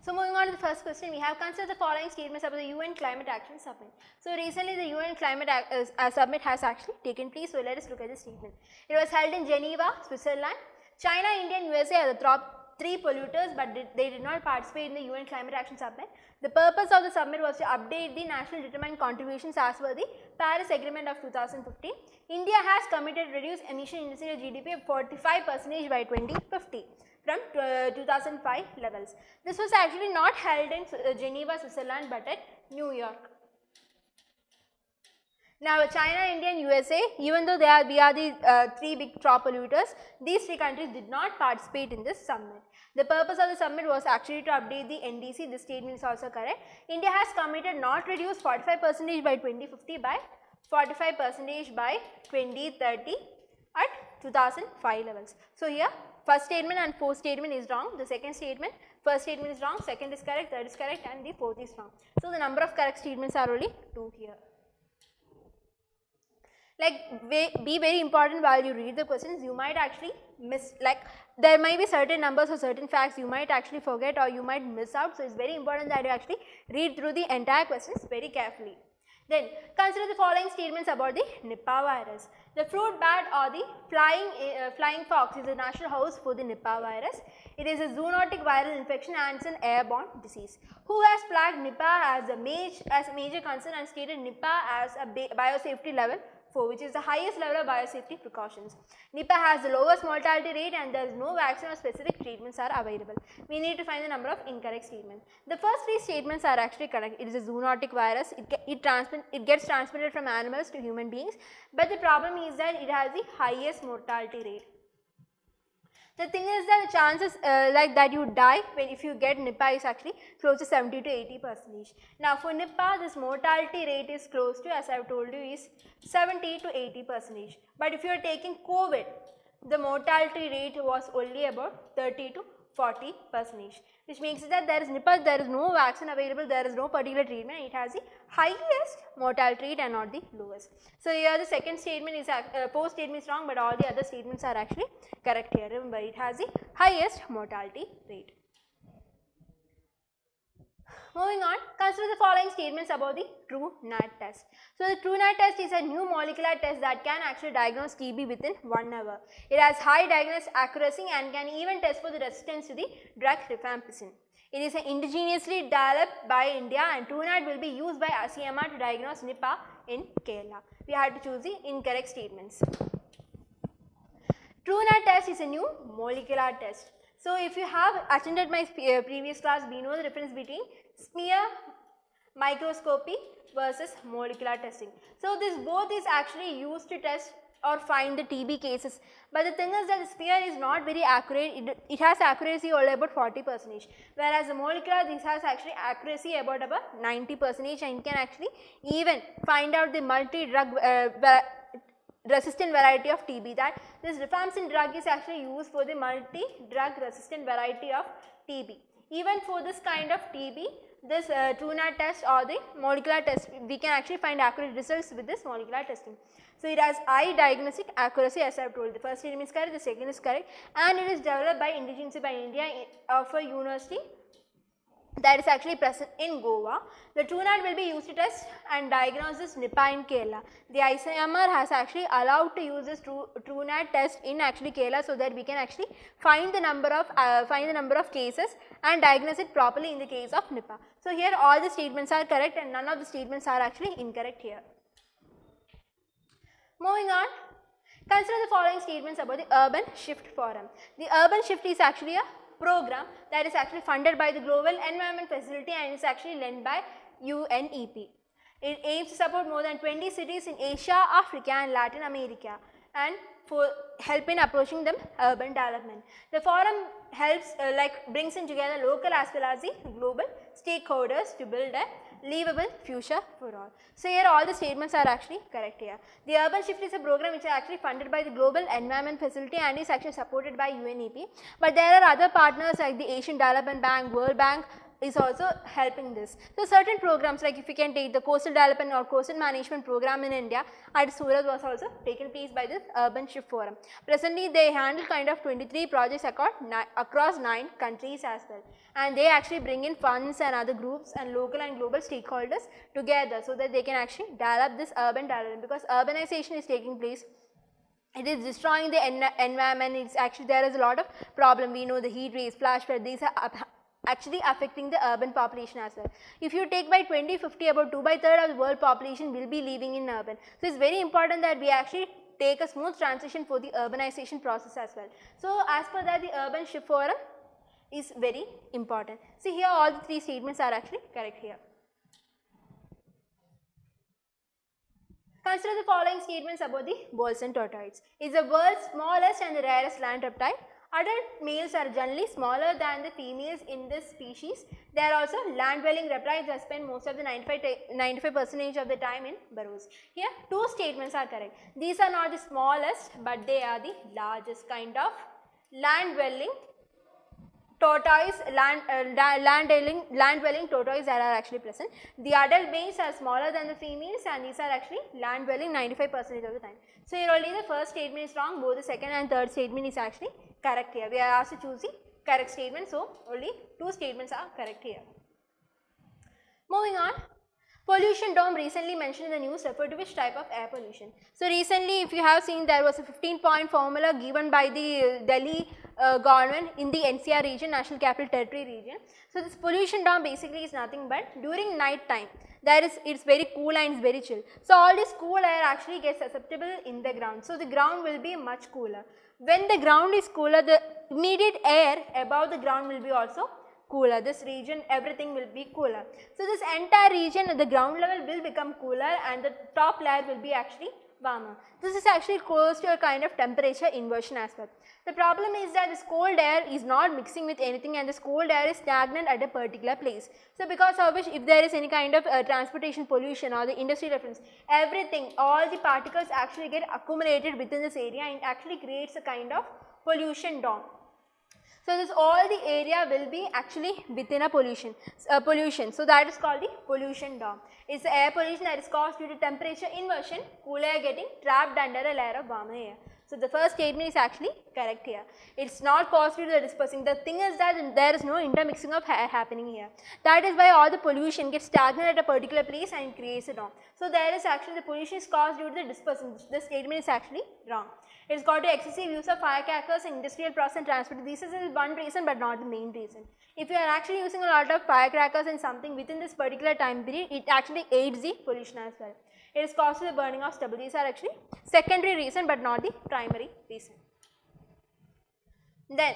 So, moving on to the first question, we have considered the following statements about the UN Climate Action Summit. So, recently the UN Climate Summit has actually taken place. So, let us look at the statement. It was held in Geneva, Switzerland. China, India and USA are the top 3 polluters, but they did not participate in the UN Climate Action Summit. The purpose of the summit was to update the national determined contributions as per the Paris Agreement of 2015. India has committed to reduce emission intensity of GDP of 45% by 2050. From 2005 levels. This was actually not held in Geneva, Switzerland, but at New York. Now, China, India and USA, even though we are the 3 big top polluters, these 3 countries did not participate in this summit. The purpose of the summit was actually to update the NDC. This statement is also correct. India has committed not reduce 45% by 2050 by 45% by 2030 at 2005 levels. So here first statement and fourth statement is wrong, the second statement, first statement is wrong, second is correct, third is correct and the fourth is wrong. So the number of correct statements are only 2 here. Like be very important while you read the questions, you might actually miss, like there might be certain numbers or certain facts you might actually forget or you might miss out. So it's very important that you actually read through the entire questions very carefully. Then consider the following statements about the Nipah virus. The fruit bat or the flying fox is a natural host for the Nipah virus. It is a zoonotic viral infection and it's an airborne disease. Who has flagged Nipah as a major concern and stated Nipah as a biosafety level 4, which is the highest level of biosafety precautions. Nipah has the lowest mortality rate and there is no vaccine or specific treatments are available. We need to find the number of incorrect statements. The first 3 statements are actually correct. It is a zoonotic virus. It gets transmitted from animals to human beings, but the problem is that it has the highest mortality rate. The thing is that the chances like that you die if you get Nipah is actually close to 70 to 80%. Now for Nipah, this mortality rate is close to, as I have told you, is 70 to 80%. But if you are taking COVID, the mortality rate was only about 30 to 40%, which makes it that there is Nipah, there is no vaccine available, there is no particular treatment, it has the highest mortality rate and not the lowest. So here the second statement is, fourth statement is wrong, but all the other statements are actually correct here. Remember, it has the highest mortality rate. Moving on, consider the following statements about the TrueNAT test. So the TrueNAT test is a new molecular test that can actually diagnose TB within 1 hour. It has high diagnostic accuracy and can even test for the resistance to the drug rifampicin. It is indigenously developed by India and TrueNAT will be used by CMR to diagnose Nipah in Kerala. We had to choose the incorrect statements. TrueNAT test is a new molecular test. So if you have attended my previous class, we know the difference between smear microscopy versus molecular testing. So this both is actually used to test or find the TB cases, but the thing is that the smear is not very accurate. It has accuracy only about 40%, whereas the molecular, this has actually accuracy about 90% and can actually even find out the multi-drug resistant variety of TB. That this rifampicin drug is actually used for the multi-drug resistant variety of TB. Even for this kind of TB, this TrueNAT test or the molecular test, we can actually find accurate results with this molecular testing. So it has high diagnostic accuracy, as I have told. The first statement is correct, the second is correct, and it is developed by indigenously by India of a university that is actually present in Goa. The TrueNAT will be used to test and diagnose this Nipah in Kerala. The ICMR has actually allowed to use this TrueNAT test in actually Kerala so that we can actually find the number of cases and diagnose it properly in the case of Nipah. So here all the statements are correct and none of the statements are actually incorrect here. Moving on, consider the following statements about the Urban Shift Forum. The Urban Shift is actually a program that is actually funded by the Global Environment Facility and is actually led by UNEP. It aims to support more than 20 cities in Asia, Africa and Latin America and for help in approaching them urban development. The forum helps brings in together local as well as the global stakeholders to build a livable future for all. So here all the statements are actually correct here. The Urban Shift is a program which is actually funded by the Global Environment Facility and is actually supported by UNEP. But there are other partners like the Asian Development Bank, World Bank is also helping this. So certain programs, like if you can take the Coastal Development or Coastal Management program in India at Surat was also taken place by this Urban Shift Forum. Presently they handle kind of 23 projects across 9 countries as well, and they actually bring in funds and other groups and local and global stakeholders together so that they can actually develop this urban development, because urbanization is taking place. It is destroying the environment. It's actually, there is a lot of problem. We know the heat rays, flash flood, these are actually affecting the urban population as well. If you take by 2050, about 2/3 of the world population will be living in urban. So it's very important that we actually take a smooth transition for the urbanization process as well. So as per that, the Urban Shift Forum is very important. See here all the 3 statements are actually correct here. Consider the following statements about the Bolson tortoise. It is the world's smallest and the rarest land reptile. Adult males are generally smaller than the females in this species. They are also land dwelling reptiles that spend most of the 95% of the time in burrows. Here two statements are correct. These are not the smallest, but they are the largest kind of land dwelling tortoise, land dwelling tortoise that are actually present. The adult males are smaller than the females, and these are actually land dwelling 95% of the time. So here only the first statement is wrong, both the second and third statement is actually correct here. We are asked to choose the correct statement, so only two statements are correct here. Moving on. Pollution dome recently mentioned in the news referred to which type of air pollution? So recently, if you have seen, there was a 15-point formula given by the Delhi government in the NCR region, National Capital Territory region. So this pollution dome basically is nothing but during night time, it's very cool and it's very chill. So all this cool air actually gets susceptible in the ground. So the ground will be much cooler. When the ground is cooler, the immediate air above the ground will be also cooler. This region, everything will be cooler. So this entire region at the ground level will become cooler and the top layer will be actually warmer. This is actually close to a kind of temperature inversion as well. The problem is that this cold air is not mixing with anything and this cold air is stagnant at a particular place. So because of which, if there is any kind of transportation pollution or the industrial effluents, everything, all the particles actually get accumulated within this area and actually creates a kind of pollution dome. So this all the area will be actually within a pollution. So that is called the pollution dome. It's the air pollution that is caused due to temperature inversion, cool air getting trapped under a layer of warmer air. So the first statement is actually correct here. It's not caused due to the dispersing. The thing is that there is no intermixing of air happening here. That is why all the pollution gets stagnant at a particular place and creates a dome. So there is actually the pollution is caused due to the dispersing. This statement is actually wrong. It's got to excessive use of firecrackers in industrial process and transport. This is one reason but not the main reason. If you are actually using a lot of firecrackers in something within this particular time period, it actually aids the pollution as well. It is caused to the burning of stubble. These are actually secondary reason but not the primary reason. Then,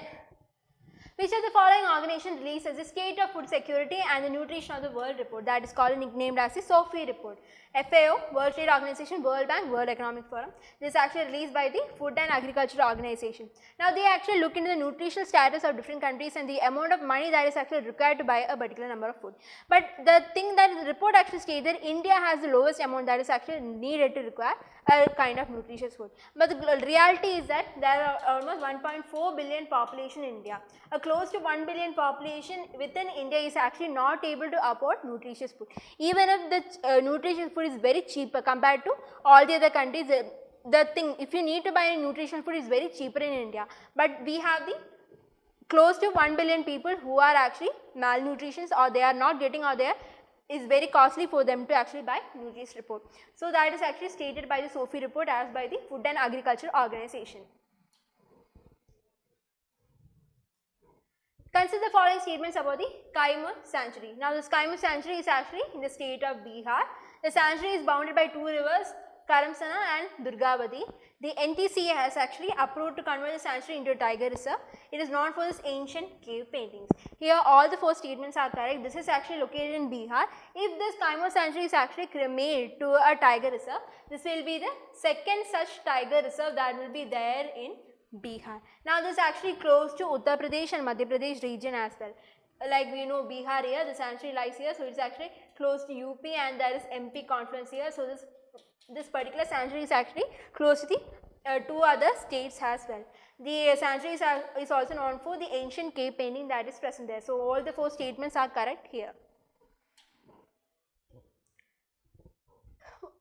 which of the following organization releases the State of Food Security and the Nutrition of the World report, that is called nicknamed as the SOFI report? FAO, World Trade Organization, World Bank, World Economic Forum. This is actually released by the Food and Agriculture Organization. Now they actually look into the nutritional status of different countries and the amount of money that is actually required to buy a particular number of food. But the thing that the report actually states that India has the lowest amount that is actually needed to require a kind of nutritious food. But the reality is that there are almost 1.4 billion population in India. A close to 1 billion population within India is actually not able to afford nutritious food. Even if the nutritious food is very cheaper compared to all the other countries, the thing, if you need to buy nutritional food, is very cheaper in India. But we have the close to 1 billion people who are actually malnutrition, or they are not getting, or they is very costly for them to actually buy nutritious report. So that is actually stated by the SOFI report as by the Food and Agriculture Organization. Consider the following statements about the Kaimur Sanctuary. Now this Kaimur Sanctuary is actually in the state of Bihar. The sanctuary is bounded by two rivers, Karamsana and Durgavati. The NTCA has actually approved to convert the sanctuary into a tiger reserve. It is known for its ancient cave paintings. Here all the four statements are correct. This is actually located in Bihar. If this Kaimur Sanctuary is actually made to a tiger reserve, this will be the second such tiger reserve that will be there in Bihar. Now this is actually close to Uttar Pradesh and Madhya Pradesh region as well. Like we know Bihar here, the sanctuary lies here, so it is actually close to UP and there is MP confluence here. So this particular sanctuary is actually close to the two other states as well. The sanctuary is also known for the ancient cave painting that is present there. So all the four statements are correct here.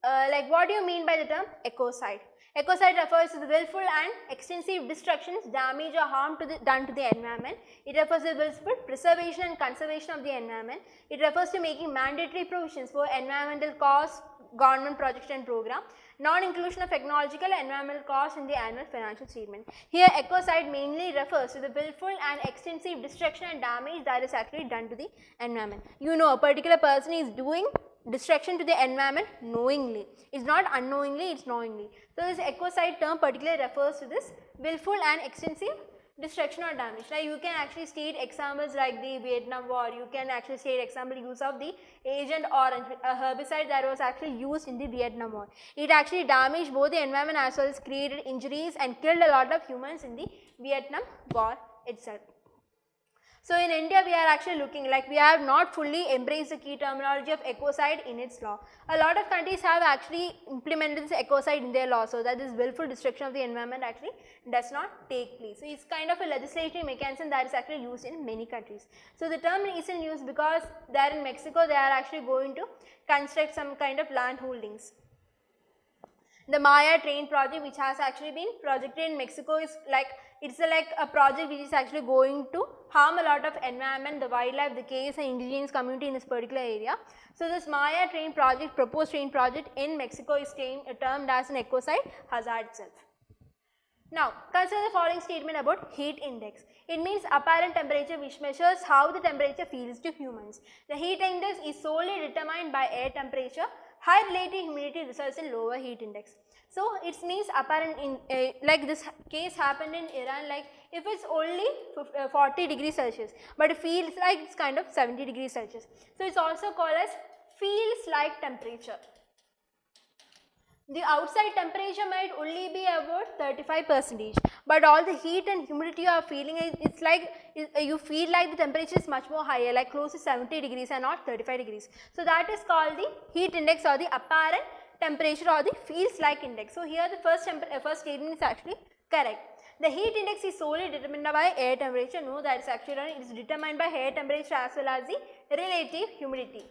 Like what do you mean by the term ecocide? Ecocide refers to the willful and extensive destructions, damage or harm done to the environment. It refers to the willful preservation and conservation of the environment. It refers to making mandatory provisions for environmental costs, government projects and program, non-inclusion of technological and environmental costs in the annual financial statement. Here ecocide mainly refers to the willful and extensive destruction and damage that is actually done to the environment. You know, a particular person is doing destruction to the environment knowingly. It's not unknowingly, it's knowingly. So this ecocide term particularly refers to this willful and extensive destruction or damage. Like you can actually state examples like the Vietnam War, you can actually state example use of the Agent Orange, a herbicide that was actually used in the Vietnam War. It actually damaged both the environment as well as created injuries and killed a lot of humans in the Vietnam War itself. So in India, we are actually looking like we have not fully embraced the key terminology of ecocide in its law. A lot of countries have actually implemented this ecocide in their law, so that this willful destruction of the environment actually does not take place. So it's kind of a legislative mechanism that is actually used in many countries. So the term is in use because they are in Mexico, they are actually going to construct some kind of land holdings. The Maya train project, which has actually been projected in Mexico, is like it's like a project which is actually going to harm a lot of environment, the wildlife, the caves and indigenous community in this particular area. So this Maya train project, proposed train project in Mexico is termed as an ecocide hazard itself. Now consider the following statement about heat index. It means apparent temperature which measures how the temperature feels to humans. The heat index is solely determined by air temperature. High relative humidity results in lower heat index. So it means apparent in like this case happened in Iran, like if it's only 40 degrees Celsius, but it feels like it's kind of 70 degrees Celsius. So it's also called as feels like temperature. The outside temperature might only be about 35%, but all the heat and humidity you are feeling, it's like you feel like the temperature is much more higher, like close to 70 degrees and not 35 degrees. So that is called the heat index or the apparent temperature or the feels like index. So here the first statement is actually correct. The heat index is solely determined by air temperature. No, that is actually wrong. It is determined by air temperature as well as the relative humidity.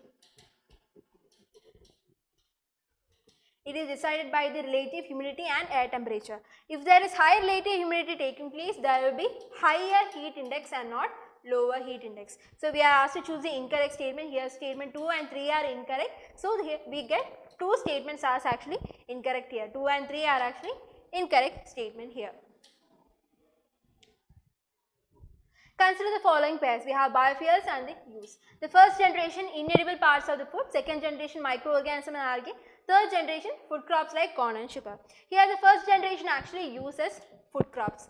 It is decided by the relative humidity and air temperature. If there is higher relative humidity taking place, there will be higher heat index and not lower heat index. So we are asked to choose the incorrect statement. Here statement 2 and 3 are incorrect. So here we get 2 statements are actually incorrect here. 2 and 3 are actually incorrect statement here. Consider the following pairs. We have biofuels and the use. The first generation inedible parts of the food, second generation microorganism and algae, third generation food crops like corn and sugar. Here the first generation actually uses food crops.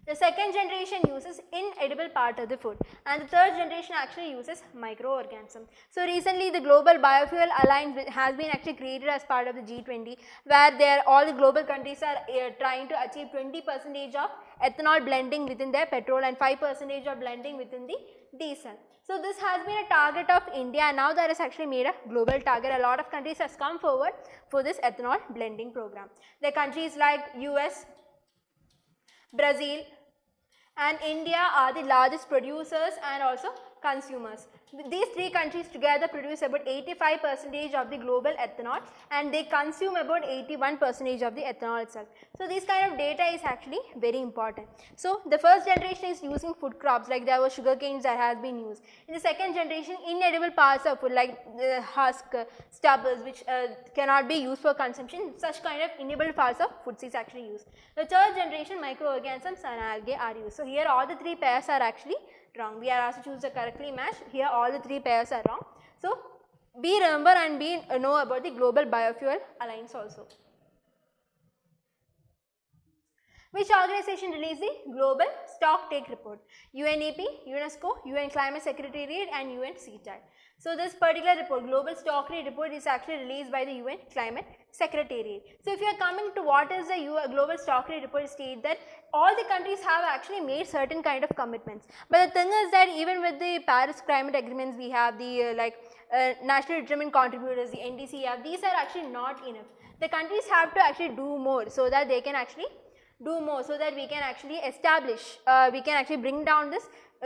The second generation uses inedible part of the food and the third generation actually uses microorganism. So recently the Global Biofuel Alliance has been actually created as part of the G20, where all the global countries are trying to achieve 20% of ethanol blending within their petrol and 5% of blending within the diesel. So this has been a target of India, and now that is actually made a global target. A lot of countries has come forward for this ethanol blending program. The countries like US, Brazil and India are the largest producers and also consumers. These 3 countries together produce about 85% of the global ethanol and they consume about 81% of the ethanol itself. So this kind of data is actually very important. So the first generation is using food crops, like there were sugar canes that has been used. In the second generation, inedible parts of food like the husk, stubbles which cannot be used for consumption, such kind of inedible parts of foods is actually used. The third generation, microorganisms and algae are used. So here all the 3 pairs are actually wrong. We are asked to choose the correctly matched. Here all the 3 pairs are wrong. So be remember and be know about the Global Biofuel Alliance also. Which organization released the Global Stocktake Report? UNEP, UNESCO, UN Climate Secretariat and UN CTAD. So this particular report, Global Stocktake Report, is actually released by the UN Climate Secretariat. So if you are coming to what is the Global Stocktake Report, it states that all the countries have actually made certain kind of commitments. But the thing is that even with the Paris Climate Agreements, we have the National Determined Contributors, the NDC, these are actually not enough. The countries have to actually do more so that they can actually do more, so that we can actually establish, we can actually bring down this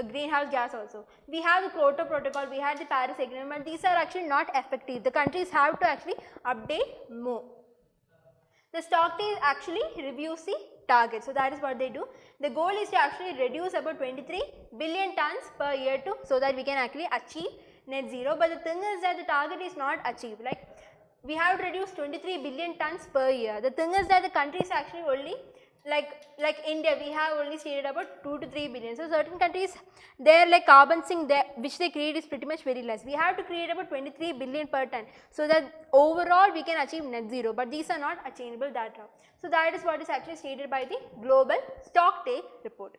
greenhouse gas also. We have the Kyoto Protocol, we had the Paris Agreement, but these are actually not effective. The countries have to actually update more. The Stocktake actually reviews the target. So that is what they do. The goal is to actually reduce about 23 billion tons per year to, so that we can actually achieve net zero. But the thing is that the target is not achieved. Like we have to reduce 23 billion tons per year. The thing is that the countries actually only like India, we have only stated about 2 to 3 billion. So certain countries, their like carbon sink which they create is pretty much very less. We have to create about 23 billion per ton, so that overall we can achieve net zero, but these are not achievable that route. So that is what is actually stated by the Global Stocktake Report.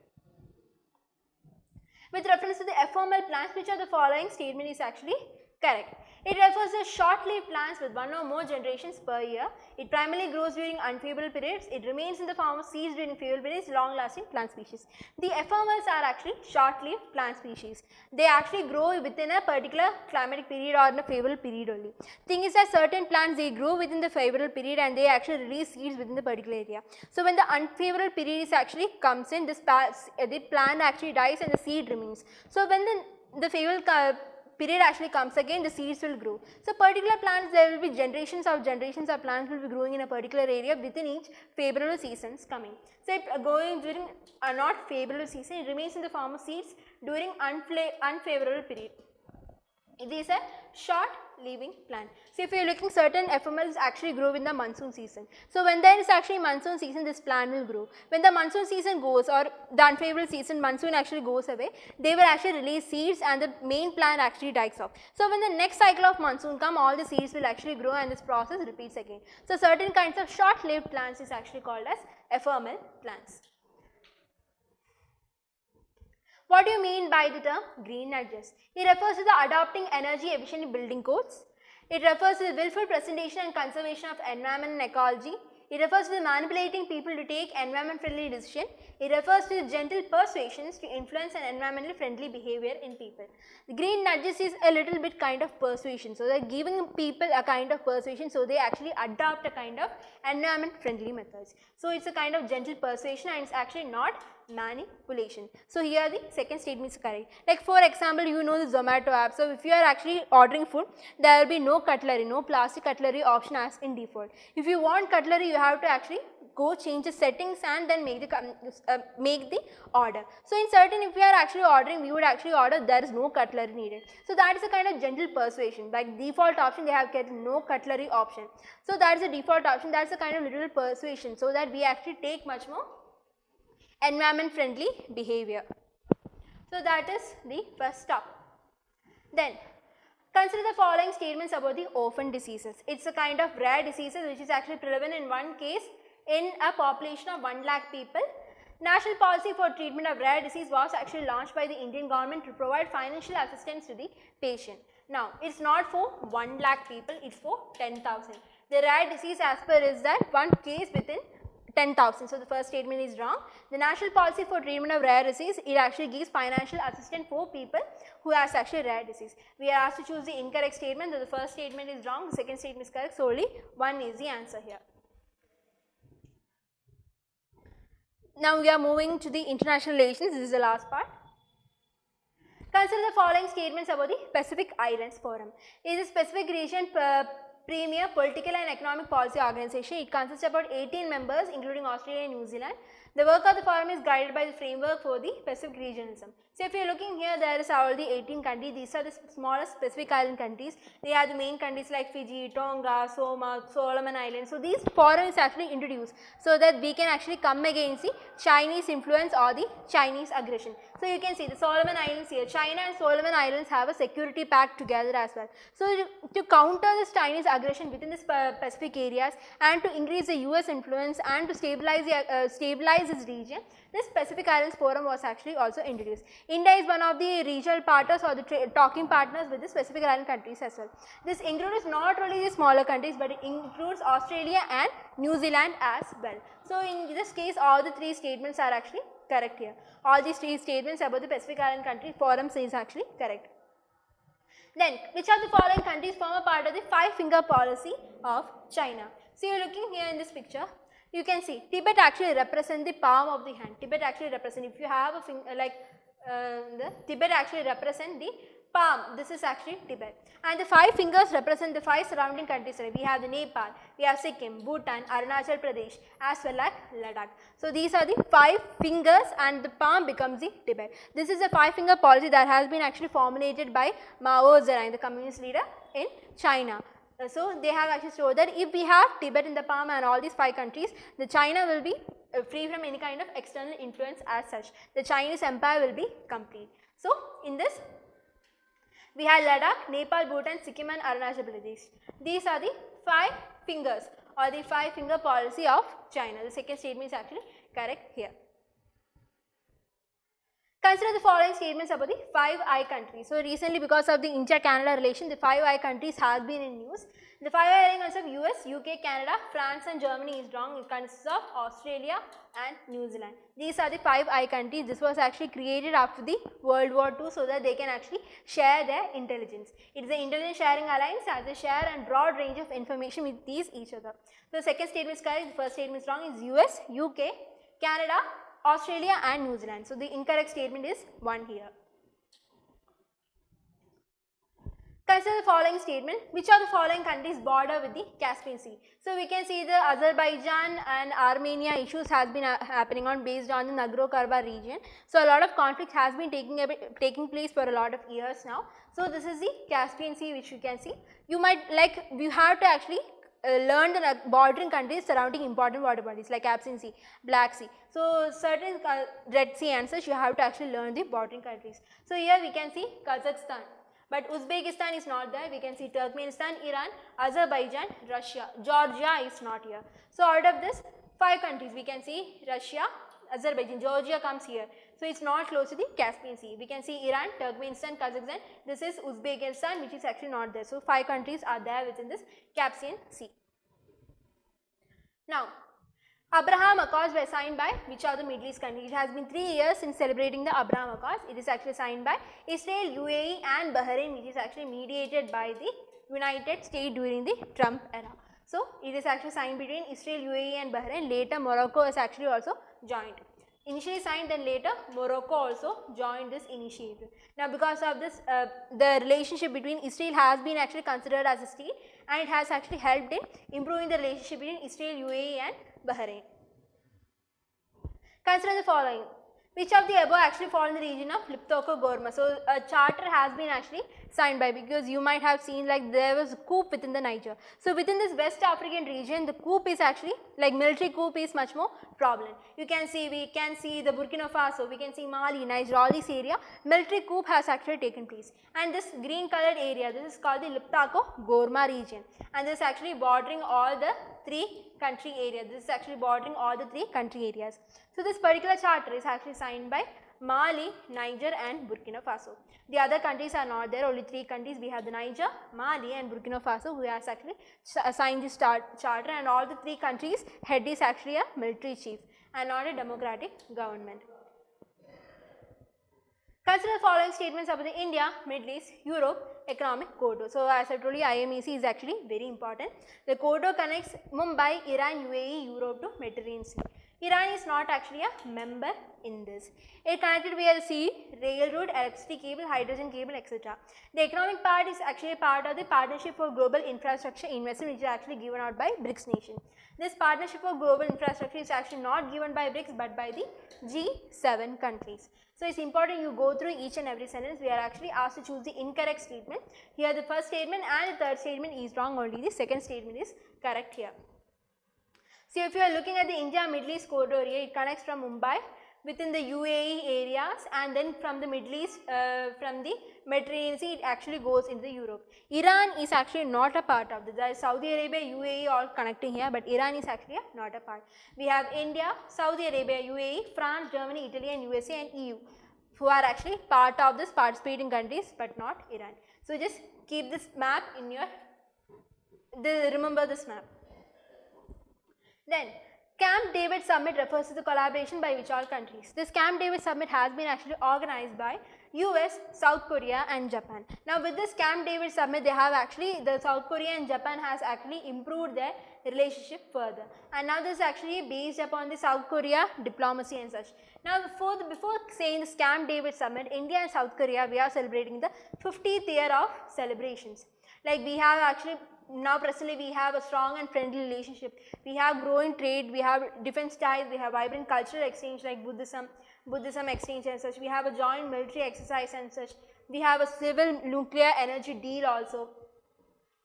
With reference to the ephemeral plants, which of the following statement is actually correct? It refers to short-lived plants with one or more generations per year. It primarily grows during unfavorable periods. It remains in the form of seeds during favorable periods, long-lasting plant species. The ephemerals are actually short-lived plant species. They actually grow within a particular climatic period or in a favorable period only. Thing is that certain plants, they grow within the favorable period and they actually release seeds within the particular area. So when the unfavorable period is actually comes in, the plant actually dies and the seed remains. So when the favorable period actually comes again, the seeds will grow. So particular plants, there will be generations of plants will be growing in a particular area within each favorable seasons coming. So it going during a not favorable season, it remains in the form of seeds during unfavorable period. It is a short living plant. So if you are looking, certain ephemerals actually grow in the monsoon season. So when there is actually monsoon season, this plant will grow. When the monsoon season goes, or the unfavorable season, monsoon actually goes away, they will actually release seeds and the main plant actually dies off. So when the next cycle of monsoon come, all the seeds will actually grow and this process repeats again. So certain kinds of short lived plants is actually called as ephemeral plants. What do you mean by the term green nudges? It refers to the adopting energy efficient building codes. It refers to the willful presentation and conservation of environment and ecology. It refers to the manipulating people to take environment friendly decision. It refers to the gentle persuasions to influence an environmentally friendly behavior in people. The green nudges is a little bit kind of persuasion. So they are giving people a kind of persuasion, so they actually adopt a kind of environment friendly methods. So it's a kind of gentle persuasion and it's actually not manipulation. So here the second statement is correct. Like for example, you know the Zomato app. So if you are actually ordering food, there will be no cutlery, no plastic cutlery option as in default. If you want cutlery, you have to actually go change the settings and then make the order. So in certain, if we are actually ordering, we would actually order there is no cutlery needed. So that is a kind of gentle persuasion. Like default option, they have kept no cutlery option. So that is a default option. That's a kind of little persuasion, so that we actually take much more environment friendly behavior. So that is the first step. Then consider the following statements about the orphan diseases. It's a kind of rare diseases which is actually prevalent in one case in a population of 1 lakh people. National policy for treatment of rare disease was actually launched by the Indian government to provide financial assistance to the patient. Now, it's not for 1 lakh people, it's for 10,000. The rare disease as per is that one case within 10,000. So the first statement is wrong. The national policy for treatment of rare disease, it actually gives financial assistance for people who has actually rare disease. We are asked to choose the incorrect statement. So the first statement is wrong, the second statement is correct. So only one is the answer here. Now we are moving to the international relations. This is the last part. Consider the following statements about the Pacific Islands Forum. It is a Pacific region premier political and economic policy organization. It consists of about 18 members including Australia and New Zealand. The work of the forum is guided by the framework for the Pacific regionalism. So if you are looking here, there is already 18 countries. These are the smallest Pacific island countries. They are the main countries like Fiji, Tonga, Solomon Islands. So these forum is actually introduced so that we can actually come against the Chinese influence or the Chinese aggression. So you can see the Solomon Islands here. China and Solomon Islands have a security pact together as well. So to counter this Chinese aggression within this Pacific areas and to increase the US influence and to stabilize this region, this Pacific Islands Forum was actually also introduced. India is one of the regional partners or the talking partners with the Pacific Island countries as well. This includes not only the smaller countries, but it includes Australia and New Zealand as well. So in this case, all the three statements are actually correct here. All these three statements about the Pacific Island country forums is actually correct. Then, which of the following countries form a part of the five-finger policy of China? So you are looking here in this picture. You can see Tibet actually represents the palm of the hand. Tibet actually represents, if you have a finger like the Tibet actually represents the palm. This is actually Tibet. And the five fingers represent the five surrounding countries. We have the Nepal, we have Sikkim, Bhutan, Arunachal Pradesh as well as Ladakh. So these are the five fingers and the palm becomes the Tibet. This is a five-finger policy that has been actually formulated by Mao Zedong, the communist leader in China. So they have actually showed that if we have Tibet in the palm and all these five countries, the China will be free from any kind of external influence as such. The Chinese empire will be complete. So in this, we have Ladakh, Nepal, Bhutan, Sikkim and Arunachal Pradesh. These are the five fingers or the five-finger policy of China. The second statement is actually correct here. Consider the following statements about the 5I countries. So recently, because of the India-Canada relation, the 5I countries have been in news. The 5I consists of US, UK, Canada, France and Germany is wrong. It consists of Australia and New Zealand. These are the 5I countries. This was actually created after the World War II so that they can actually share their intelligence. It is an intelligence sharing alliance as they share a broad range of information with each other. So the second statement is correct. The first statement is wrong. Is US, UK, Canada, Australia and New Zealand. So the incorrect statement is 1 here. Consider the following statement. Which of the following countries border with the Caspian Sea? So we can see the Azerbaijan and Armenia issues has been happening on based on the Nagorno-Karabakh region. So a lot of conflict has been taking place for a lot of years now. So this is the Caspian Sea which you can see. You have to actually learn the bordering countries surrounding important water bodies like Caspian Sea, Black Sea. So certain Red Sea and such you have to actually learn the bordering countries. So here we can see Kazakhstan, but Uzbekistan is not there. We can see Turkmenistan, Iran, Azerbaijan, Russia. Georgia is not here. So out of this 5 countries we can see Russia, Azerbaijan, Georgia comes here. So it's not close to the Caspian Sea. We can see Iran, Turkmenistan, Kazakhstan. This is Uzbekistan which is actually not there. So 5 countries are there within this Caspian Sea. Now, Abraham Accords were signed by which are the Middle East countries? It has been 3 years since celebrating the Abraham Accords. It is actually signed by Israel, UAE and Bahrain, which is actually mediated by the United States during the Trump era. So it is actually signed between Israel, UAE and Bahrain. Later Morocco is actually also joined. Initially signed, then later Morocco also joined this initiative. Now because of this, the relationship between Israel has been actually considered as a state and it has actually helped in improving the relationship between Israel, UAE and Bahrain. Consider the following. Which of the above actually fall in the region of Liptoko-Gorma? So a charter has been actually signed by, because you might have seen like there was a coup within the Niger. So within this West African region, the coup is actually like military coup is much more prevalent. We can see the Burkina Faso, we can see Mali, Niger, all this area, military coup has actually taken place. And this green colored area, this is called the Liptako-Gorma region. And this is actually bordering all the 3 country areas. This is actually bordering all the 3 country areas. So this particular charter is actually signed by Mali, Niger and Burkina Faso. The other countries are not there, only 3 countries. We have the Niger, Mali and Burkina Faso who has actually signed this charter, and all the 3 countries head is actually a military chief and not a democratic government. Consider the following statements about the India, Middle East, Europe economic corridor. So as I told you, IMEC is actually very important. The corridor connects Mumbai, Iran, UAE, Europe to Mediterranean Sea. Iran is not actually a member in this. It connected via the sea, railroad, electricity cable, hydrogen cable, etc. The economic part is actually a part of the Partnership for Global Infrastructure Investment, which is actually given out by BRICS nation. This Partnership for Global Infrastructure is actually not given by BRICS but by the G7 countries. So it's important you go through each and every sentence. We are actually asked to choose the incorrect statement. Here the first statement and the third statement is wrong, only the second statement is correct here. So if you are looking at the India Middle East corridor here, it connects from Mumbai within the UAE areas, and then from the Middle East, from the Mediterranean Sea, it actually goes into Europe. Iran is actually not a part of this. There is Saudi Arabia, UAE all connecting here, but Iran is actually not a part. We have India, Saudi Arabia, UAE, France, Germany, Italy and USA and EU who are actually part of this participating countries but not Iran. So just keep this map in your, remember this map. Then Camp David Summit refers to the collaboration by which all countries? This Camp David Summit has been actually organized by US, South Korea and Japan. Now with this Camp David Summit, they have actually, the South Korea and Japan has actually improved their relationship further. And now this is actually based upon the South Korea diplomacy and such. Now before saying this Camp David Summit, India and South Korea, we are celebrating the 50th year of celebrations. Like we have actually, now presently we have a strong and friendly relationship. We have growing trade, we have defense ties, we have vibrant cultural exchange like Buddhism exchange and such. We have a joint military exercise and such. We have a civil nuclear energy deal also.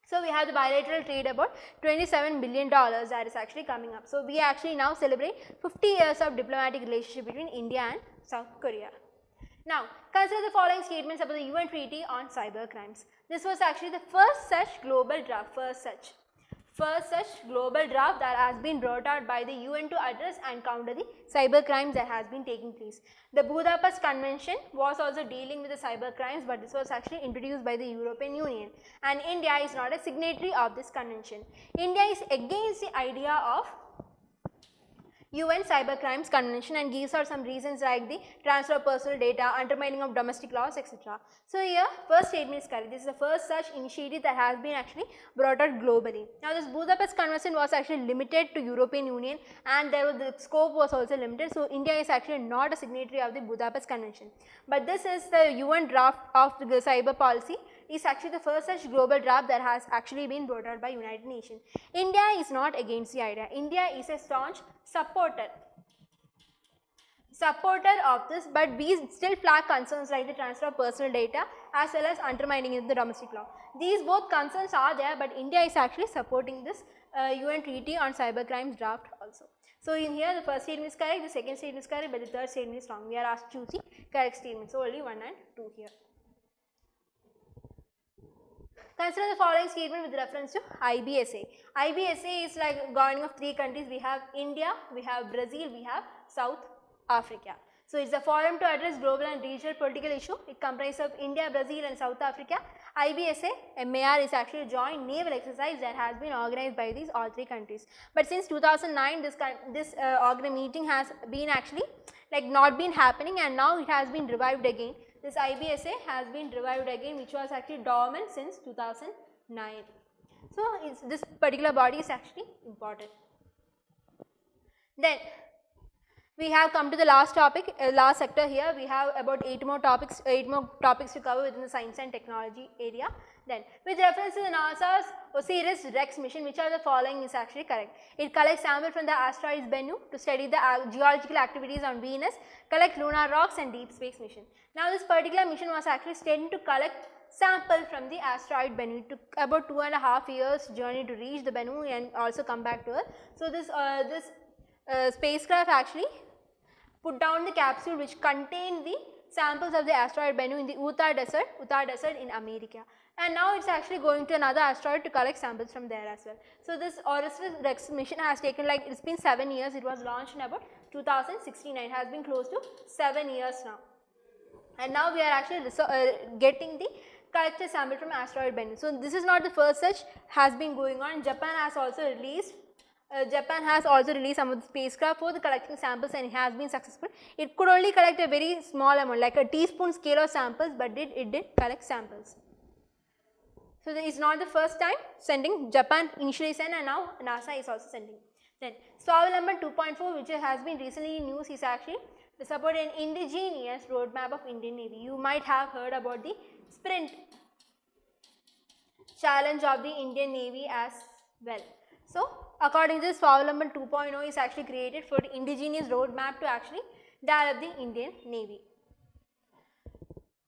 So we have the bilateral trade about $27 billion that is actually coming up. So we actually now celebrate 50 years of diplomatic relationship between India and South Korea. Now, consider the following statements about the UN Treaty on Cyber Crimes. This was actually the first such global draft, first such global draft that has been brought out by the UN to address and counter the cyber crimes that has been taking place. The Budapest Convention was also dealing with the cyber crimes, but this was actually introduced by the European Union, and India is not a signatory of this convention. India is against the idea of UN Cyber Crimes Convention and gives out some reasons like the transfer of personal data, undermining of domestic laws, etc. So here first statement is correct. This is the first such initiative that has been actually brought out globally. Now this Budapest Convention was actually limited to European Union, and the scope was also limited. So India is actually not a signatory of the Budapest Convention. But this is the UN draft of the cyber policy. Is actually the first such global draft that has actually been brought out by United Nations. India is not against the idea. India is a staunch supporter of this, but we still flag concerns like the transfer of personal data as well as undermining in the domestic law. These both concerns are there, but India is actually supporting this UN Treaty on Cyber Crimes draft also. So in here the first statement is correct, the second statement is correct, but the third statement is wrong. We are asked to choose the correct statement. So only 1 and 2 here. Consider the following statement with reference to IBSA. IBSA is like governing of 3 countries. We have India, we have Brazil, we have South Africa. So it's a forum to address global and regional political issue. It comprises of India, Brazil and South Africa. IBSA, MAR is actually a joint naval exercise that has been organized by these all 3 countries. But since 2009, this meeting has been actually like not been happening, and now it has been revived again. This IBSA has been revived again, which was actually dormant since 2009. So this particular body is actually important. Then we have come to the last topic, last sector here. We have about 8 more topics to cover within the science and technology area. Then with reference to the NASA's OSIRIS-REx mission, which are the following is actually correct. It collects samples from the asteroids Bennu to study the geological activities on Venus, collect lunar rocks and deep space mission. Now this particular mission was actually sent to collect sample from the asteroid Bennu. It took about 2.5 years journey to reach the Bennu and also come back to Earth. So this spacecraft actually put down the capsule which contained the samples of the asteroid Bennu in the Utah Desert in America. And now it is actually going to another asteroid to collect samples from there as well. So this OSIRIS-REx mission has taken like, it has been 7 years. It was launched in about 2016 and it has been close to 7 years now. And now we are actually getting the collected sample from asteroid Bennu. So this is not the first such has been going on. Japan has also released some of the spacecraft for the collecting samples, and it has been successful. It could only collect a very small amount, like a teaspoon scale of samples, but it did collect samples. So it is not the first time sending. Japan initially sent, and now NASA is also sending. Then Swavambam 2.4, which has been recently in news, is actually to support an indigenous roadmap of Indian Navy. You might have heard about the sprint challenge of the Indian Navy as well. So according to this, Swavambam 2.0 is actually created for the indigenous roadmap to actually develop the Indian Navy.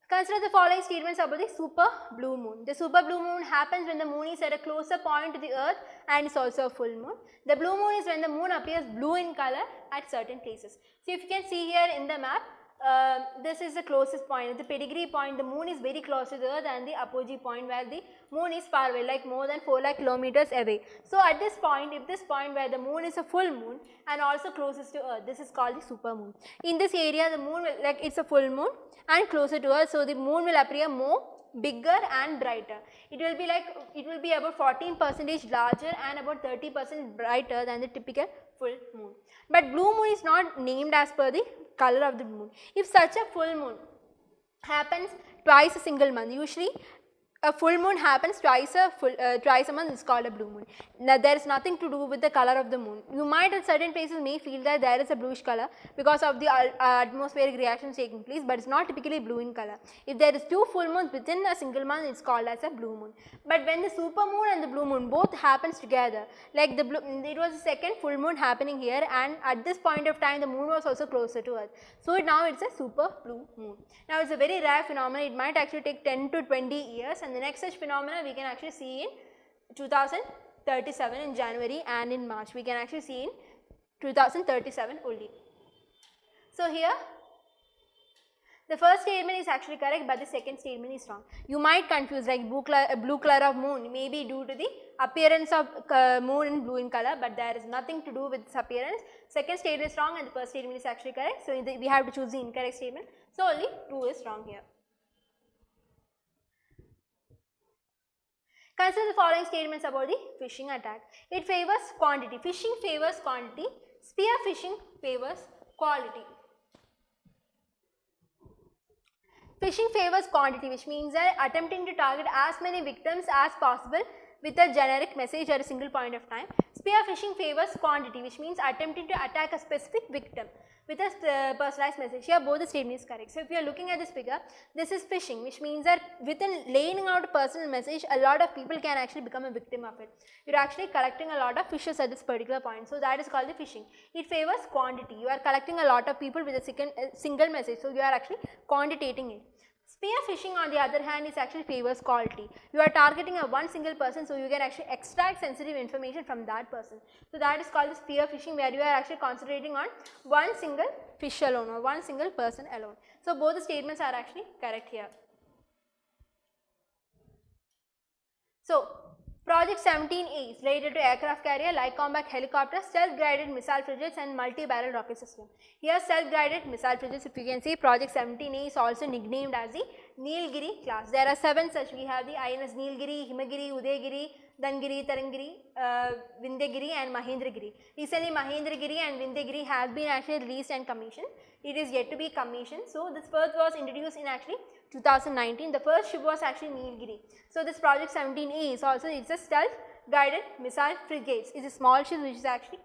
Consider the following statements about the super blue moon. The super blue moon happens when the moon is at a closer point to the earth and is also a full moon. The blue moon is when the moon appears blue in color at certain places. So if you can see here in the map, this is the closest point. At the pedigree point, the moon is very close to the earth, and the apogee point where the moon is far away, like more than 4 lakh kilometers away. So at this point, if this point where the moon is a full moon and also closest to earth, this is called the super moon. In this area, the moon will, like it's a full moon and closer to earth, so the moon will appear more bigger and brighter. It will be about 14% larger and about 30% brighter than the typical full moon. But blue moon is not named as per the color of the moon. If such a full moon happens twice a single month, usually a full moon happens twice a month, is called a blue moon. Now there is nothing to do with the color of the moon. You might at certain places may feel that there is a bluish color because of the atmospheric reactions taking place, but it is not typically blue in color. If there is 2 full moons within a single month, it is called as a blue moon. But when the super moon and the blue moon both happens together, like it was the second full moon happening here, and at this point of time the moon was also closer to earth. So now it is a super blue moon. Now it is a very rare phenomenon. It might actually take 10 to 20 years, and the next such phenomena we can actually see in 2037 in January and in March. We can actually see in 2037 only. So here The first statement is actually correct, but the second statement is wrong. You might confuse like blue color of moon may be due to the appearance of moon in blue in color, but there is nothing to do with its appearance. Second statement is wrong and the first statement is actually correct. So, we have to choose the incorrect statement. So, only 2 is wrong here. Consider the following statements about the fishing attack. It favors quantity. Fishing favors quantity. Spear fishing favors quality. Fishing favors quantity, which means that attempting to target as many victims as possible with a generic message at a single point of time. Spear fishing favors quantity, which means attempting to attack a specific victim with a personalized message. Here both the statement is correct. So, if you are looking at this figure, this is fishing, which means that within laying out a personal message, a lot of people can actually become a victim of it. You are actually collecting a lot of fishes at this particular point. So, that is called the fishing. It favors quantity. You are collecting a lot of people with a single message. So, you are actually quantitating it. Spear fishing on the other hand is actually favors quality. You are targeting a one single person, so you can actually extract sensitive information from that person. So, that is called the spear fishing, where you are actually concentrating on one single fish alone or one single person alone. So, both the statements are actually correct here. So, Project 17A is related to aircraft carrier, light combat helicopters, self-guided missile frigates and multi-barrel rocket system. Here self-guided missile frigates, if you can see, Project 17A is also nicknamed as the Nilgiri class. There are 7 such. We have the INS Nilgiri, Himagiri, Udayagiri, Dangiri, Tarangiri, Vindhyagiri and Mahendragiri. Recently Mahendragiri and Vindhyagiri have been actually released and commissioned. It is yet to be commissioned. So, this first was introduced in actually 2019. The first ship was actually Nilgiri. So, this Project 17A is also, it's a self-guided missile frigates. It's a small ship which is actually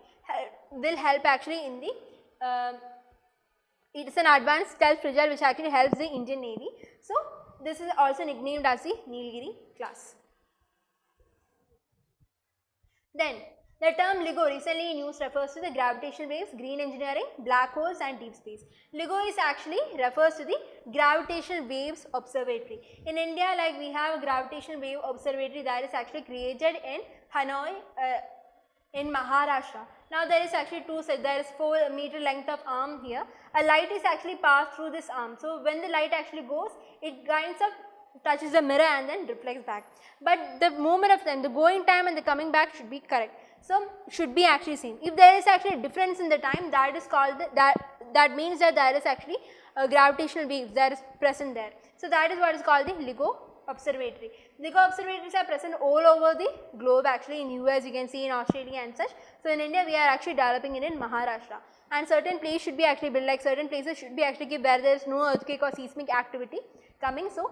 will help actually in the it is an advanced stealth frigate which actually helps the Indian Navy. So, this is also nicknamed as the Nilgiri class. Then, the term LIGO recently in use refers to the gravitational waves, green engineering, black holes and deep space. LIGO is actually refers to the gravitational waves observatory. In India, like we have a gravitational wave observatory that is actually created in Hanoi in Maharashtra. Now, there is actually there is 4 meter length of arm here. A light is actually passed through this arm. So, when the light actually goes, it kinds of touches the mirror and then reflects back. But the movement of time, the going time and the coming back should be correct. So, should be actually same. If there is actually a difference in the time, that is called that means that there is actually a gravitational wave that is present there. So, that is what is called the LIGO observatory. LIGO observatories are present all over the globe, actually in US you can see, in Australia and such. So, in India we are actually developing it in Maharashtra, and certain places should be actually built, like certain places should be actually kept where there is no earthquake or seismic activity coming. So,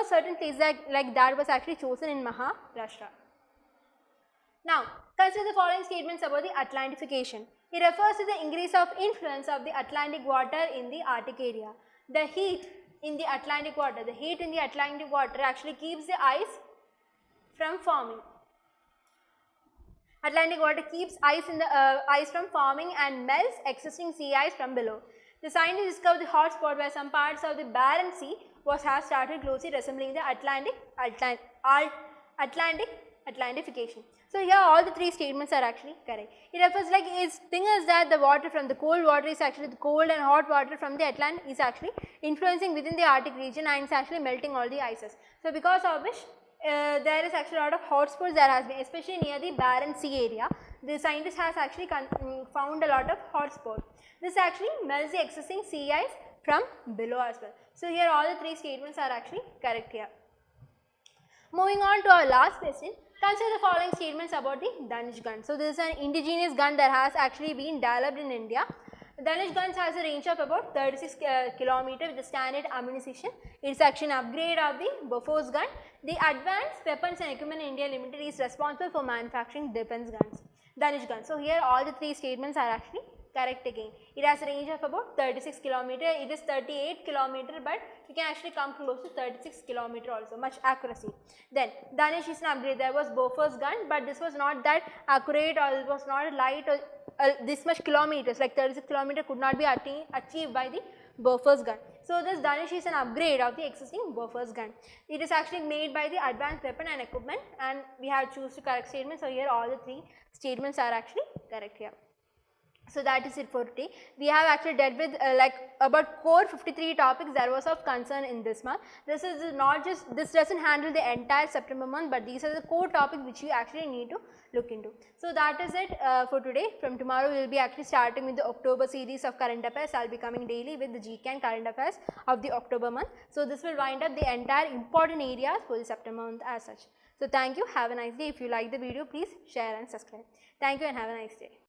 certain places like that was actually chosen in Maharashtra. Now, consider the following statements about the Atlantification. It refers to the increase of influence of the Atlantic water in the Arctic area. The heat in the Atlantic water, actually keeps the ice from forming. Atlantic water keeps ice in the ice from forming and melts existing sea ice from below. The scientists discovered the hot spot where some parts of the Barents Sea have started closely resembling the Atlantification. So, here all the 3 statements are actually correct. It refers like thing is that the water from the cold water is actually the cold and hot water from the Atlantic is actually influencing within the Arctic region and it's actually melting all the ices. So, because of which there is actually a lot of hotspots that has been, especially near the Barents Sea area. The scientist has actually found a lot of hotspots. This actually melts the existing sea ice from below as well. So, here all the 3 statements are actually correct here. Moving on to our last question, consider the following statements about the Dhanush gun. So, this is an indigenous gun that has actually been developed in India. Dhanush guns has a range of about 36 km with the standard ammunition. It is actually an upgrade of the Bofors gun. The Advanced Weapons and Equipment India Limited is responsible for manufacturing defense guns, Dhanush guns. So, here all the 3 statements are actually correct again. It has a range of about 36 km. It is 38 km, but you can actually come close to 36 km also, much accuracy. Then Dhanush is an upgrade. There was Bofors gun, but this was not that accurate, or it was not light, or this much kilometers, like 36 km could not be achieved by the Bofors gun. So, this Dhanush is an upgrade of the existing Bofors gun. It is actually made by the Advanced Weapon and Equipment, and we have choose the correct statement. So, here all the 3 statements are actually correct here. So that is it for today. We have actually dealt with like about core 53 topics that was of concern in this month. This is not just, this doesn't handle the entire September month, but these are the core topics which you actually need to look into. So that is it for today. From tomorrow we will be actually starting with the October series of current affairs. I will be coming daily with the CaN current affairs of the October month. So this will wind up the entire important areas for the September month as such. So thank you, have a nice day. If you like the video, please share and subscribe. Thank you and have a nice day.